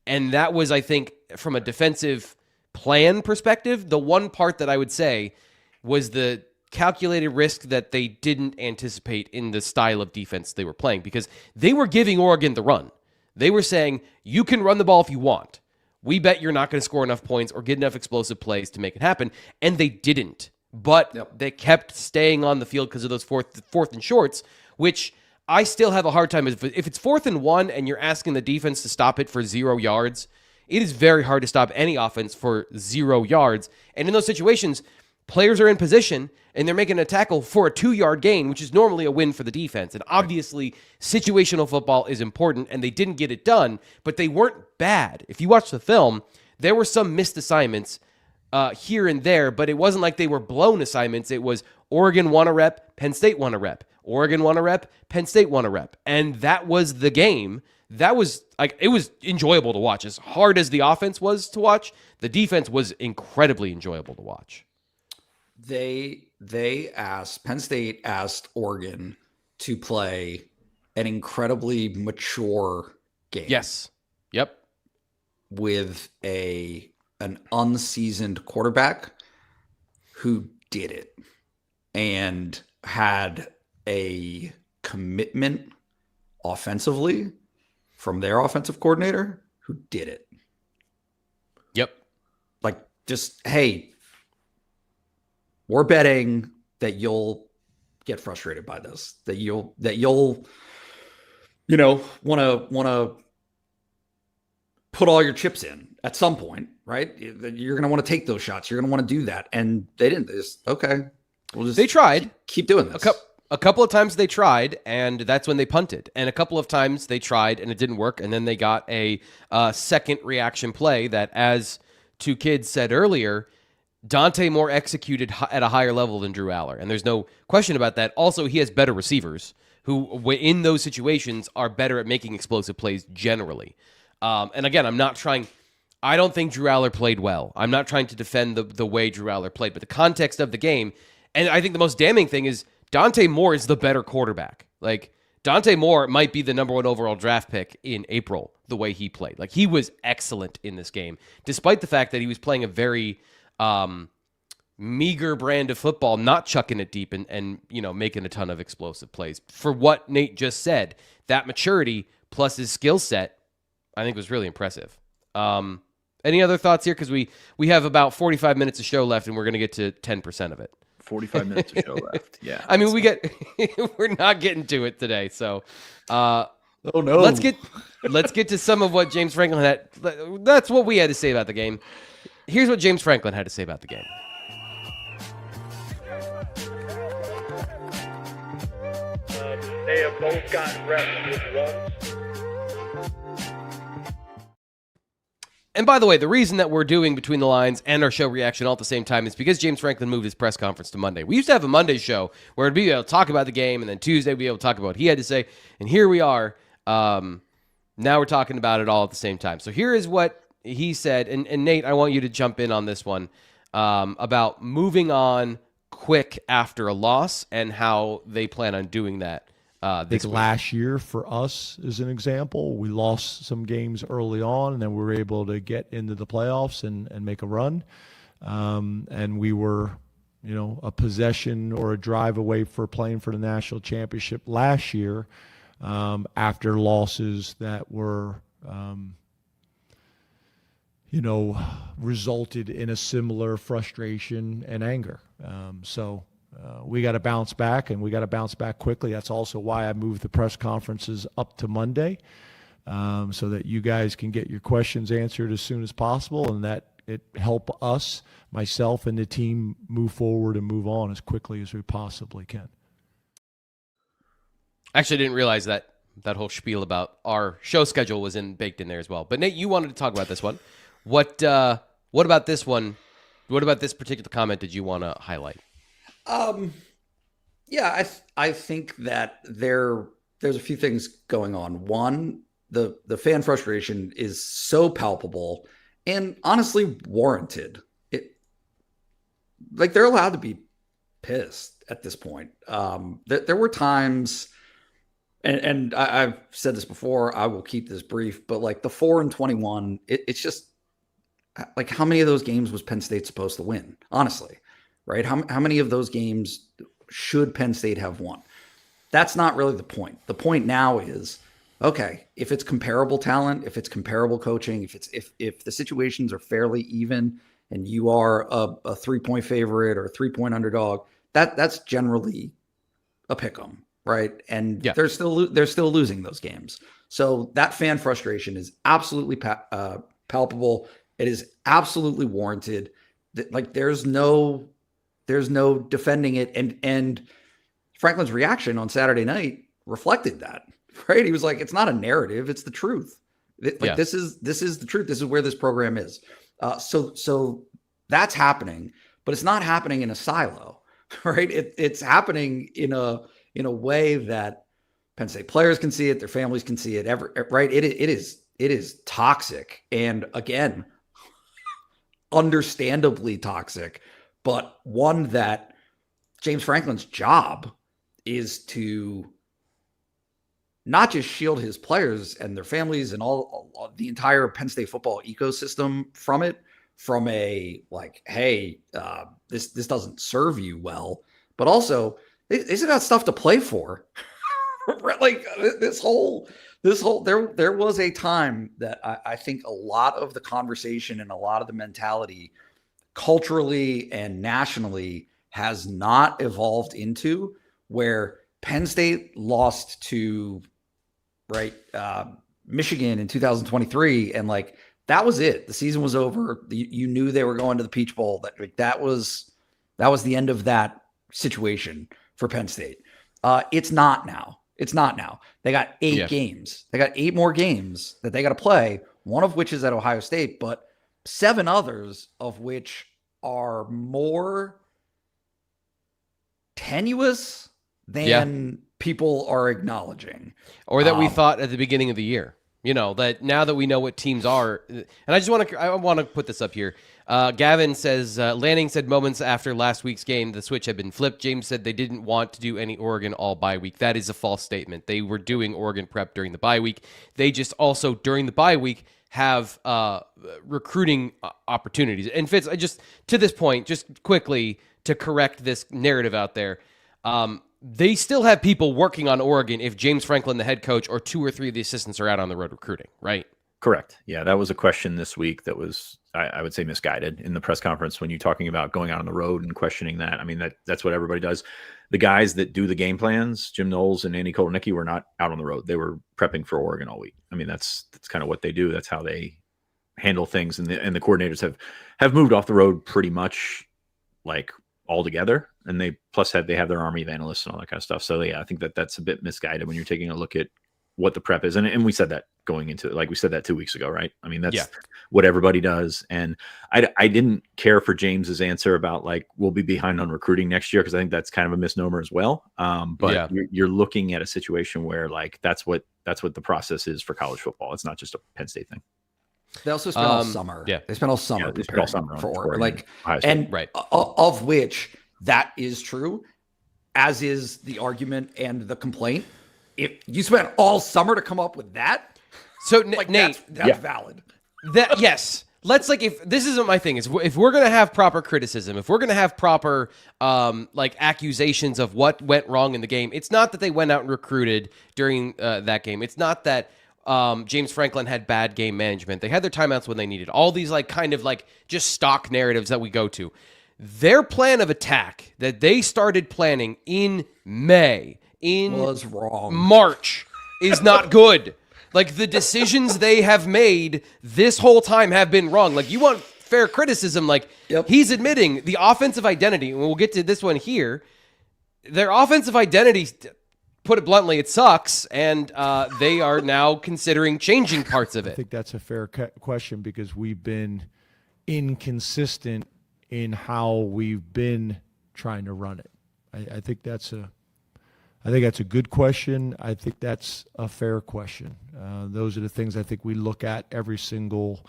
And that was, I think, from a defensive plan perspective, the one part that I would say was the calculated risk that they didn't anticipate in the style of defense they were playing, because they were giving Oregon the run. They were saying, you can run the ball if you want. We bet you're not going to score enough points or get enough explosive plays to make it happen. And they didn't. But they kept staying on the field because of those fourth and shorts, which I still have a hard time. If it's 4th and 1 and you're asking the defense to stop it for 0 yards, it is very hard to stop any offense for 0 yards. And in those situations, players are in position and they're making a tackle for a 2-yard gain, which is normally a win for the defense. And obviously, situational football is important, and they didn't get it done, but they weren't bad. If you watch the film, there were some missed assignments here and there, but it wasn't like they were blown assignments. It was Oregon won a rep, Penn State won a rep. Oregon won a rep, Penn State won a rep. And that was the game. That was it was enjoyable to watch. As hard as the offense was to watch, the defense was incredibly enjoyable to watch. Penn State asked Oregon to play an incredibly mature game. Yes. Yep. With an unseasoned quarterback who did it and had a commitment offensively from their offensive coordinator who did it. Yep. Like, just, hey, we're betting that you'll get frustrated by this, that you'll want to put all your chips in at some point, right? You're going to want to take those shots. You're going to want to do that. And they didn't. They just, okay, they tried. Keep doing this. A couple of times they tried, and that's when they punted. And a couple of times they tried, and it didn't work. And then they got a second reaction play that, as 2 kids said earlier, Dante Moore executed at a higher level than Drew Aller. And there's no question about that. Also, he has better receivers who, in those situations, are better at making explosive plays generally. And again, I don't think Drew Aller played well. I'm not trying to defend the way Drew Aller played, but the context of the game, and I think the most damning thing is Dante Moore is the better quarterback. Like, Dante Moore might be the number 1 overall draft pick in April, the way he played. Like, he was excellent in this game, despite the fact that he was playing a very meager brand of football, not chucking it deep and making a ton of explosive plays. For what Nate just said, that maturity plus his skill set, I think, was really impressive. Any other thoughts here? Because we have about 45 minutes of show left, and we're going to get to 10% of it. 45 minutes of show left. Yeah. I mean, we're not getting to it today. So, oh no. Let's get to some of what James Franklin had. That's what we had to say about the game. Here's what James Franklin had to say about the game. They have both gotten reps with runs. And by the way, the reason that we're doing Between the Lines and our show reaction all at the same time is because James Franklin moved his press conference to Monday. We used to have a Monday show where we'd be able to talk about the game, and then Tuesday we'd be able to talk about what he had to say. And here we are. Now we're talking about it all at the same time. So here is what he said. And Nate, I want you to jump in on this one about moving on quick after a loss and how they plan on doing that I think last year for us, as an example, we lost some games early on, and then we were able to get into the playoffs and make a run. And we were, a possession or a drive away for playing for the national championship last year after losses that were, resulted in a similar frustration and anger. So we got to bounce back, and we got to bounce back quickly. That's also why I moved the press conferences up to Monday, so that you guys can get your questions answered as soon as possible, and that it help us, myself, and the team move forward and move on as quickly as we possibly can. Actually, I didn't realize that whole spiel about our show schedule was baked in there as well. But Nate, you wanted to talk about this one. What about this one? What about this particular comment did you want to highlight? Yeah, I think that there's a few things going on. One, the fan frustration is so palpable and honestly warranted. They're allowed to be pissed at this point. There were times, and I've said this before, I will keep this brief, but like the 4-21, it's just like, how many of those games was Penn State supposed to win? Honestly, right? How many of those games should Penn State have won? That's not really the point. The point now is, okay, if it's comparable talent, if it's comparable coaching, if the situations are fairly even and you are a 3-point favorite or a 3-point underdog, that's generally a pick 'em, right? And they're still losing those games. So that fan frustration is absolutely palpable. It is absolutely warranted. Like there's no defending it. And Franklin's reaction on Saturday night reflected that, right? He was like, it's not a narrative, it's the truth. This is the truth. This is where this program is. So that's happening, but it's not happening in a silo, right? It's happening in a way that Penn State players can see it, their families can see it, right? It is toxic. And again, understandably toxic, but one that James Franklin's job is to not just shield his players and their families and all the entire Penn State football ecosystem from a like, hey, this doesn't serve you well, but also they still got stuff to play for. Like there was a time that I think a lot of the conversation and a lot of the mentality culturally and nationally has not evolved into, where Penn State lost to Michigan in 2023. And like, that was it. The season was over. You knew they were going to the Peach Bowl. That was the end of that situation for Penn State. It's not now. They got 8 games. They got 8 more games that they got to play, one of which is at Ohio State, but 7 others of which are more tenuous than people are acknowowledging. Or that we thought at the beginning of the year. That now that we know what teams are, and I want to put this up here. Gavin says, Lanning said moments after last week's game, the switch had been flipped. James said they didn't want to do any Oregon all bye week. That is a false statement. They were doing Oregon prep during the bye week. They just also during the bye week have recruiting opportunities. And Fitz, to this point, just quickly to correct this narrative out there, they still have people working on Oregon if James Franklin, the head coach, or 2 or 3 of the assistants are out on the road recruiting, right? Correct. Yeah, that was a question this week that was, I would say, misguided in the press conference when you're talking about going out on the road and questioning that. I mean, that's what everybody does. The guys that do the game plans, Jim Knowles and Andy Kotelnicki, were not out on the road. They were prepping for Oregon all week. I mean, that's kind of what they do. That's how they handle things. And the coordinators have moved off the road pretty much like all together. And they have their army of analysts and all that kind of stuff. So yeah, I think that's a bit misguided when you're taking a look at what the prep is. And we said that going into it, like we said that 2 weeks ago, right? I mean, that's what everybody does. And I didn't care for James's answer about like, we'll be behind on recruiting next year, because I think that's kind of a misnomer as well. But you're looking at a situation where like, that's what the process is for college football. It's not just a Penn State thing. They also spent all summer. Yeah. They spent all summer preparing for Oregon. Like, and of which that is true, as is the argument and the complaint if you spent all summer to come up with that, So like Nate, that's valid. that yes. Let's if this isn't my thing, is if we're gonna have proper criticism, if we're gonna have proper accusations of what went wrong in the game, it's not that they went out and recruited during that game. It's not that James Franklin had bad game management. They had their timeouts when they needed. All these just stock narratives that we go to. Their plan of attack that they started planning in May, Was wrong. March, is not good. Like, the decisions they have made this whole time have been wrong. Like, you want fair criticism. Like, he's admitting the offensive identity, and we'll get to this one here. Their offensive identity, put it bluntly, it sucks, and they are now considering changing parts of I it. think that's a fair question because we've been inconsistent in how we've been trying to run it. I think that's a good question. I think that's a fair question. Those are the things I think we look at every single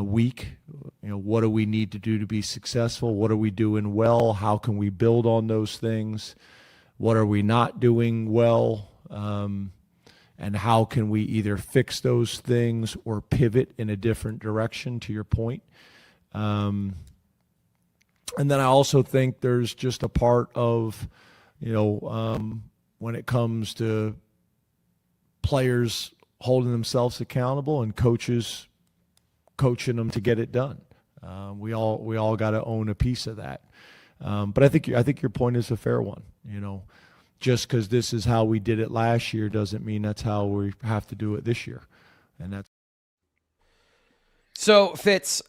week. What do we need to do to be successful? What are we doing well? How can we build on those things? What are we not doing well? And how can we either fix those things or pivot in a different direction, to your point? And then I also think there's just a part of, when it comes to players holding themselves accountable and coaches coaching them to get it done. We all got to own a piece of that. But I think your point is a fair one. Just because this is how we did it last year doesn't mean that's how we have to do it this year. And that's So Fitz,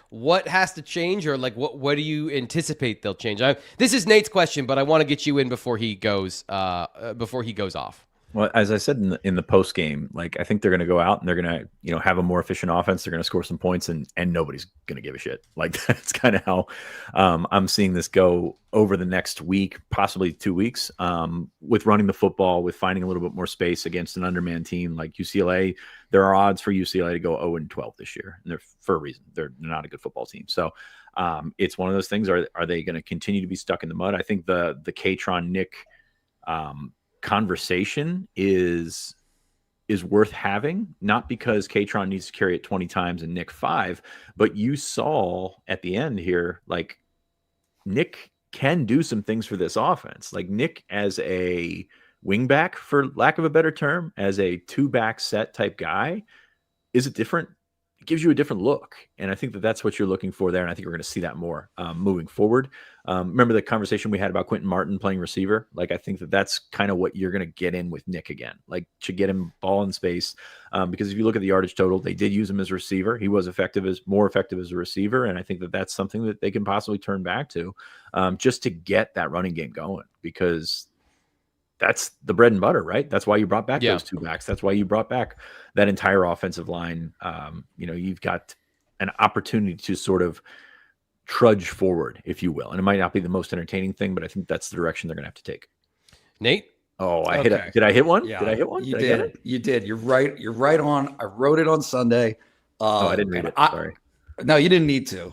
what has to change, or what do you anticipate they'll change? This is Nate's question, but I want to get you in before he goes off. Well, as I said in the post game, I think they're going to go out and they're going to have a more efficient offense. They're going to score some points, and nobody's going to give a shit. That's kind of how I'm seeing this go over the next week, possibly 2 weeks, with running the football, with finding a little bit more space against an undermanned team like UCLA. There are odds for UCLA to go 0-12 this year, and they're for a reason. They're not a good football team. So it's one of those things. Are they going to continue to be stuck in the mud? I think the Katron Nick conversation is worth having, not because Katron needs to carry it 20 times and Nick 5, but you saw at the end here, Nick can do some things for this offense. Nick as a wingback, for lack of a better term, as a 2-back set type guy, is it gives you a different look. And I think that's what you're looking for there. And I think we're going to see that more moving forward. Remember the conversation we had about Quentin Martin playing receiver? I think that's kind of what you're going to get in with Nick again, to get him ball in space. Because if you look at the yardage total, they did use him as a receiver. He was more effective as a receiver. And I think that's something that they can possibly turn back to just to get that running game going, because that's the bread and butter, right? That's why you brought back those 2 backs. That's why you brought back that entire offensive line. You've got an opportunity to sort of trudge forward, if you will. And it might not be the most entertaining thing, but I think that's the direction they're going to have to take. Nate? Oh, did I hit one? Yeah, did I hit one? You did. You did. You're right. You're right on. I wrote it on Sunday. I didn't read it. Sorry. No, you didn't need to.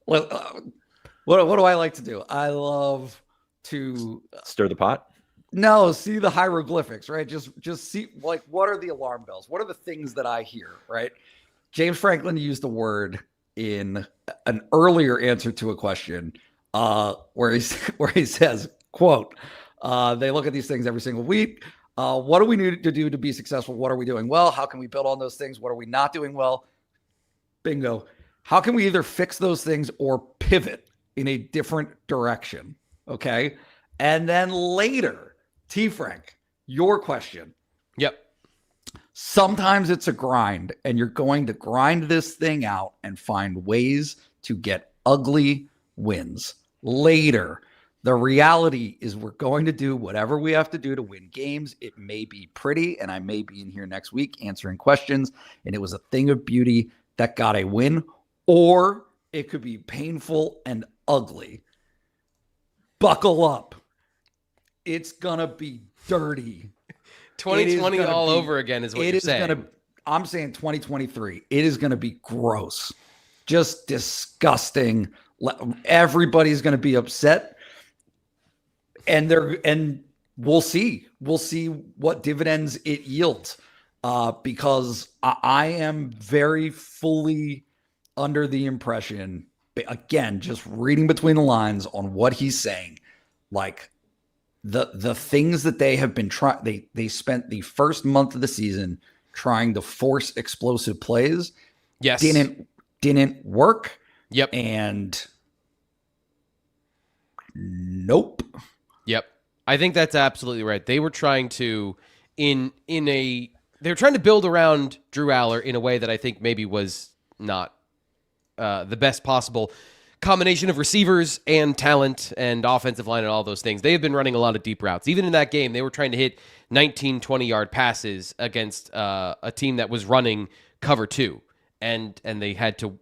What do I like to do? I love to stir the pot. No, see the hieroglyphics, right? Just see what are the alarm bells? What are the things that I hear, right? James Franklin used the word in an earlier answer to a question where he says, quote, they look at these things every single week. What do we need to do to be successful? What are we doing well? How can we build on those things? What are we not doing well? Bingo. How can we either fix those things or pivot in a different direction? Okay. And then later, T. Frank, your question. Yep. Sometimes it's a grind, and you're going to grind this thing out and find ways to get ugly wins. Later, the reality is we're going to do whatever we have to do to win games. It may be pretty, and I may be in here next week answering questions, and it was a thing of beauty that got a win, or it could be painful and ugly. Buckle up. It's going to be dirty. 2020 all over again is what you're saying. I'm saying 2023. It is going to be gross. Just disgusting. Everybody's going to be upset. and we'll see what dividends it yields, because I am very fully under the impression, again, just reading between the lines on what he's saying, like the things that they have been trying, they spent the first month of the season trying to force explosive plays. Yes. Didn't work. Yep. And nope. Yep. I think that's absolutely right. They were trying to they were trying to build around Drew Aller in a way that I think maybe was not the best possible combination of receivers and talent and offensive line and all those things. They have been running a lot of deep routes. Even in that game, they were trying to hit 19, 20-yard passes against a team that was running cover 2. And they had to...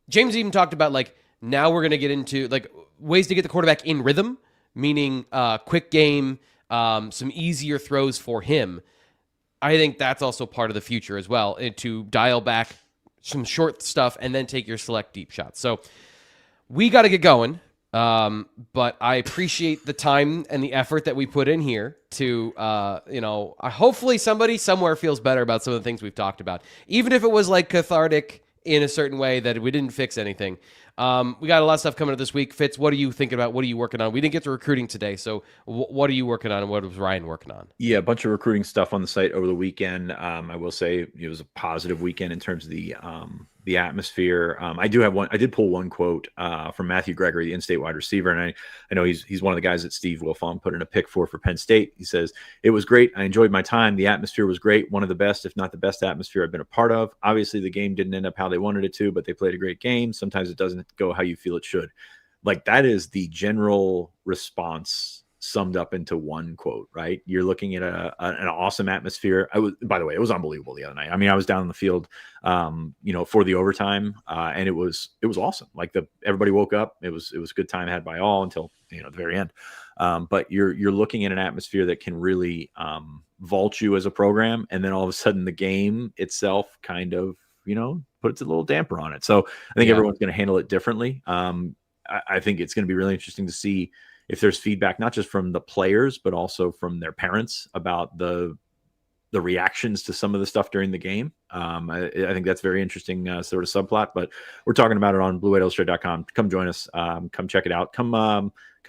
James even talked about, like, now we're going to get into, like, ways to get the quarterback in rhythm, meaning quick game, some easier throws for him. I think that's also part of the future as well, to dial back some short stuff and then take your select deep shots. So we got to get going, but I appreciate the time and the effort that we put in here to, hopefully somebody somewhere feels better about some of the things we've talked about, even if it was like cathartic in a certain way that we didn't fix anything. We got a lot of stuff coming up this week. Fitz, what are you thinking about? What are you working on? We didn't get to recruiting today, so what are you working on, and what was Ryan working on? Yeah, a bunch of recruiting stuff on the site over the weekend. I will say it was a positive weekend in terms of the atmosphere. I did pull one quote from Matthew Gregory, the in-state wide receiver, and I know he's one of the guys that Steve Wilfong put in a pick for Penn State. He says, "It was great. I enjoyed my time. The atmosphere was great. One of the best, if not the best atmosphere I've been a part of. Obviously, the game didn't end up how they wanted it to, but they played a great game. Sometimes it doesn't go how you feel it should." Like, that is the general response summed up into one quote, right? You're looking at an awesome atmosphere. By the way, it was unbelievable the other night. I mean, I was down on the field, for the overtime, and it was awesome. Like, everybody woke up. It was a good time had by all until, the very end. But you're looking at an atmosphere that can really vault you as a program, and then all of a sudden the game itself kind of, puts a little damper on it. So I think everyone's going to handle it differently. I think it's going to be really interesting to see if there's feedback, not just from the players, but also from their parents about the reactions to some of the stuff during the game. I think that's very interesting sort of subplot, but we're talking about it on BlueWhiteIllustrated.com. Come join us. Come check it out. Come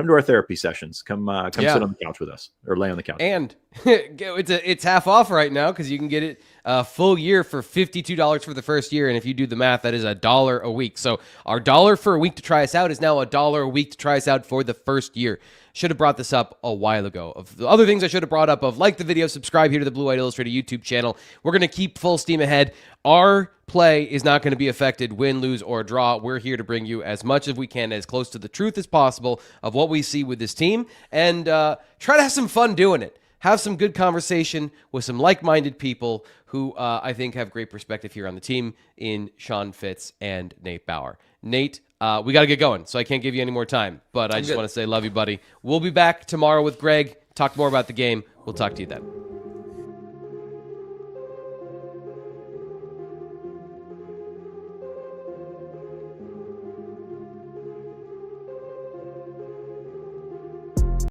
to our therapy sessions. Come sit on the couch with us, or lay on the couch. And it's half off right now, because you can get it a full year for $52 for the first year. And if you do the math, that is $1 a week. So our $1 for a week to try us out is now $1 a week to try us out for the first year. Should have brought this up a while ago. Of the other things I should have brought up, like the video, subscribe here to the Blue White Illustrated YouTube channel. We're going to keep full steam ahead. Our play is not going to be affected, win, lose, or draw. We're here to bring you as much as we can, as close to the truth as possible of what we see with this team, and try to have some fun doing it. Have some good conversation with some like-minded people who I think have great perspective here on the team in Sean Fitz and Nate Bauer. Nate, we got to get going, so I can't give you any more time, but I just want to say love you, buddy. We'll be back tomorrow with Greg, talk more about the game. We'll talk to you then.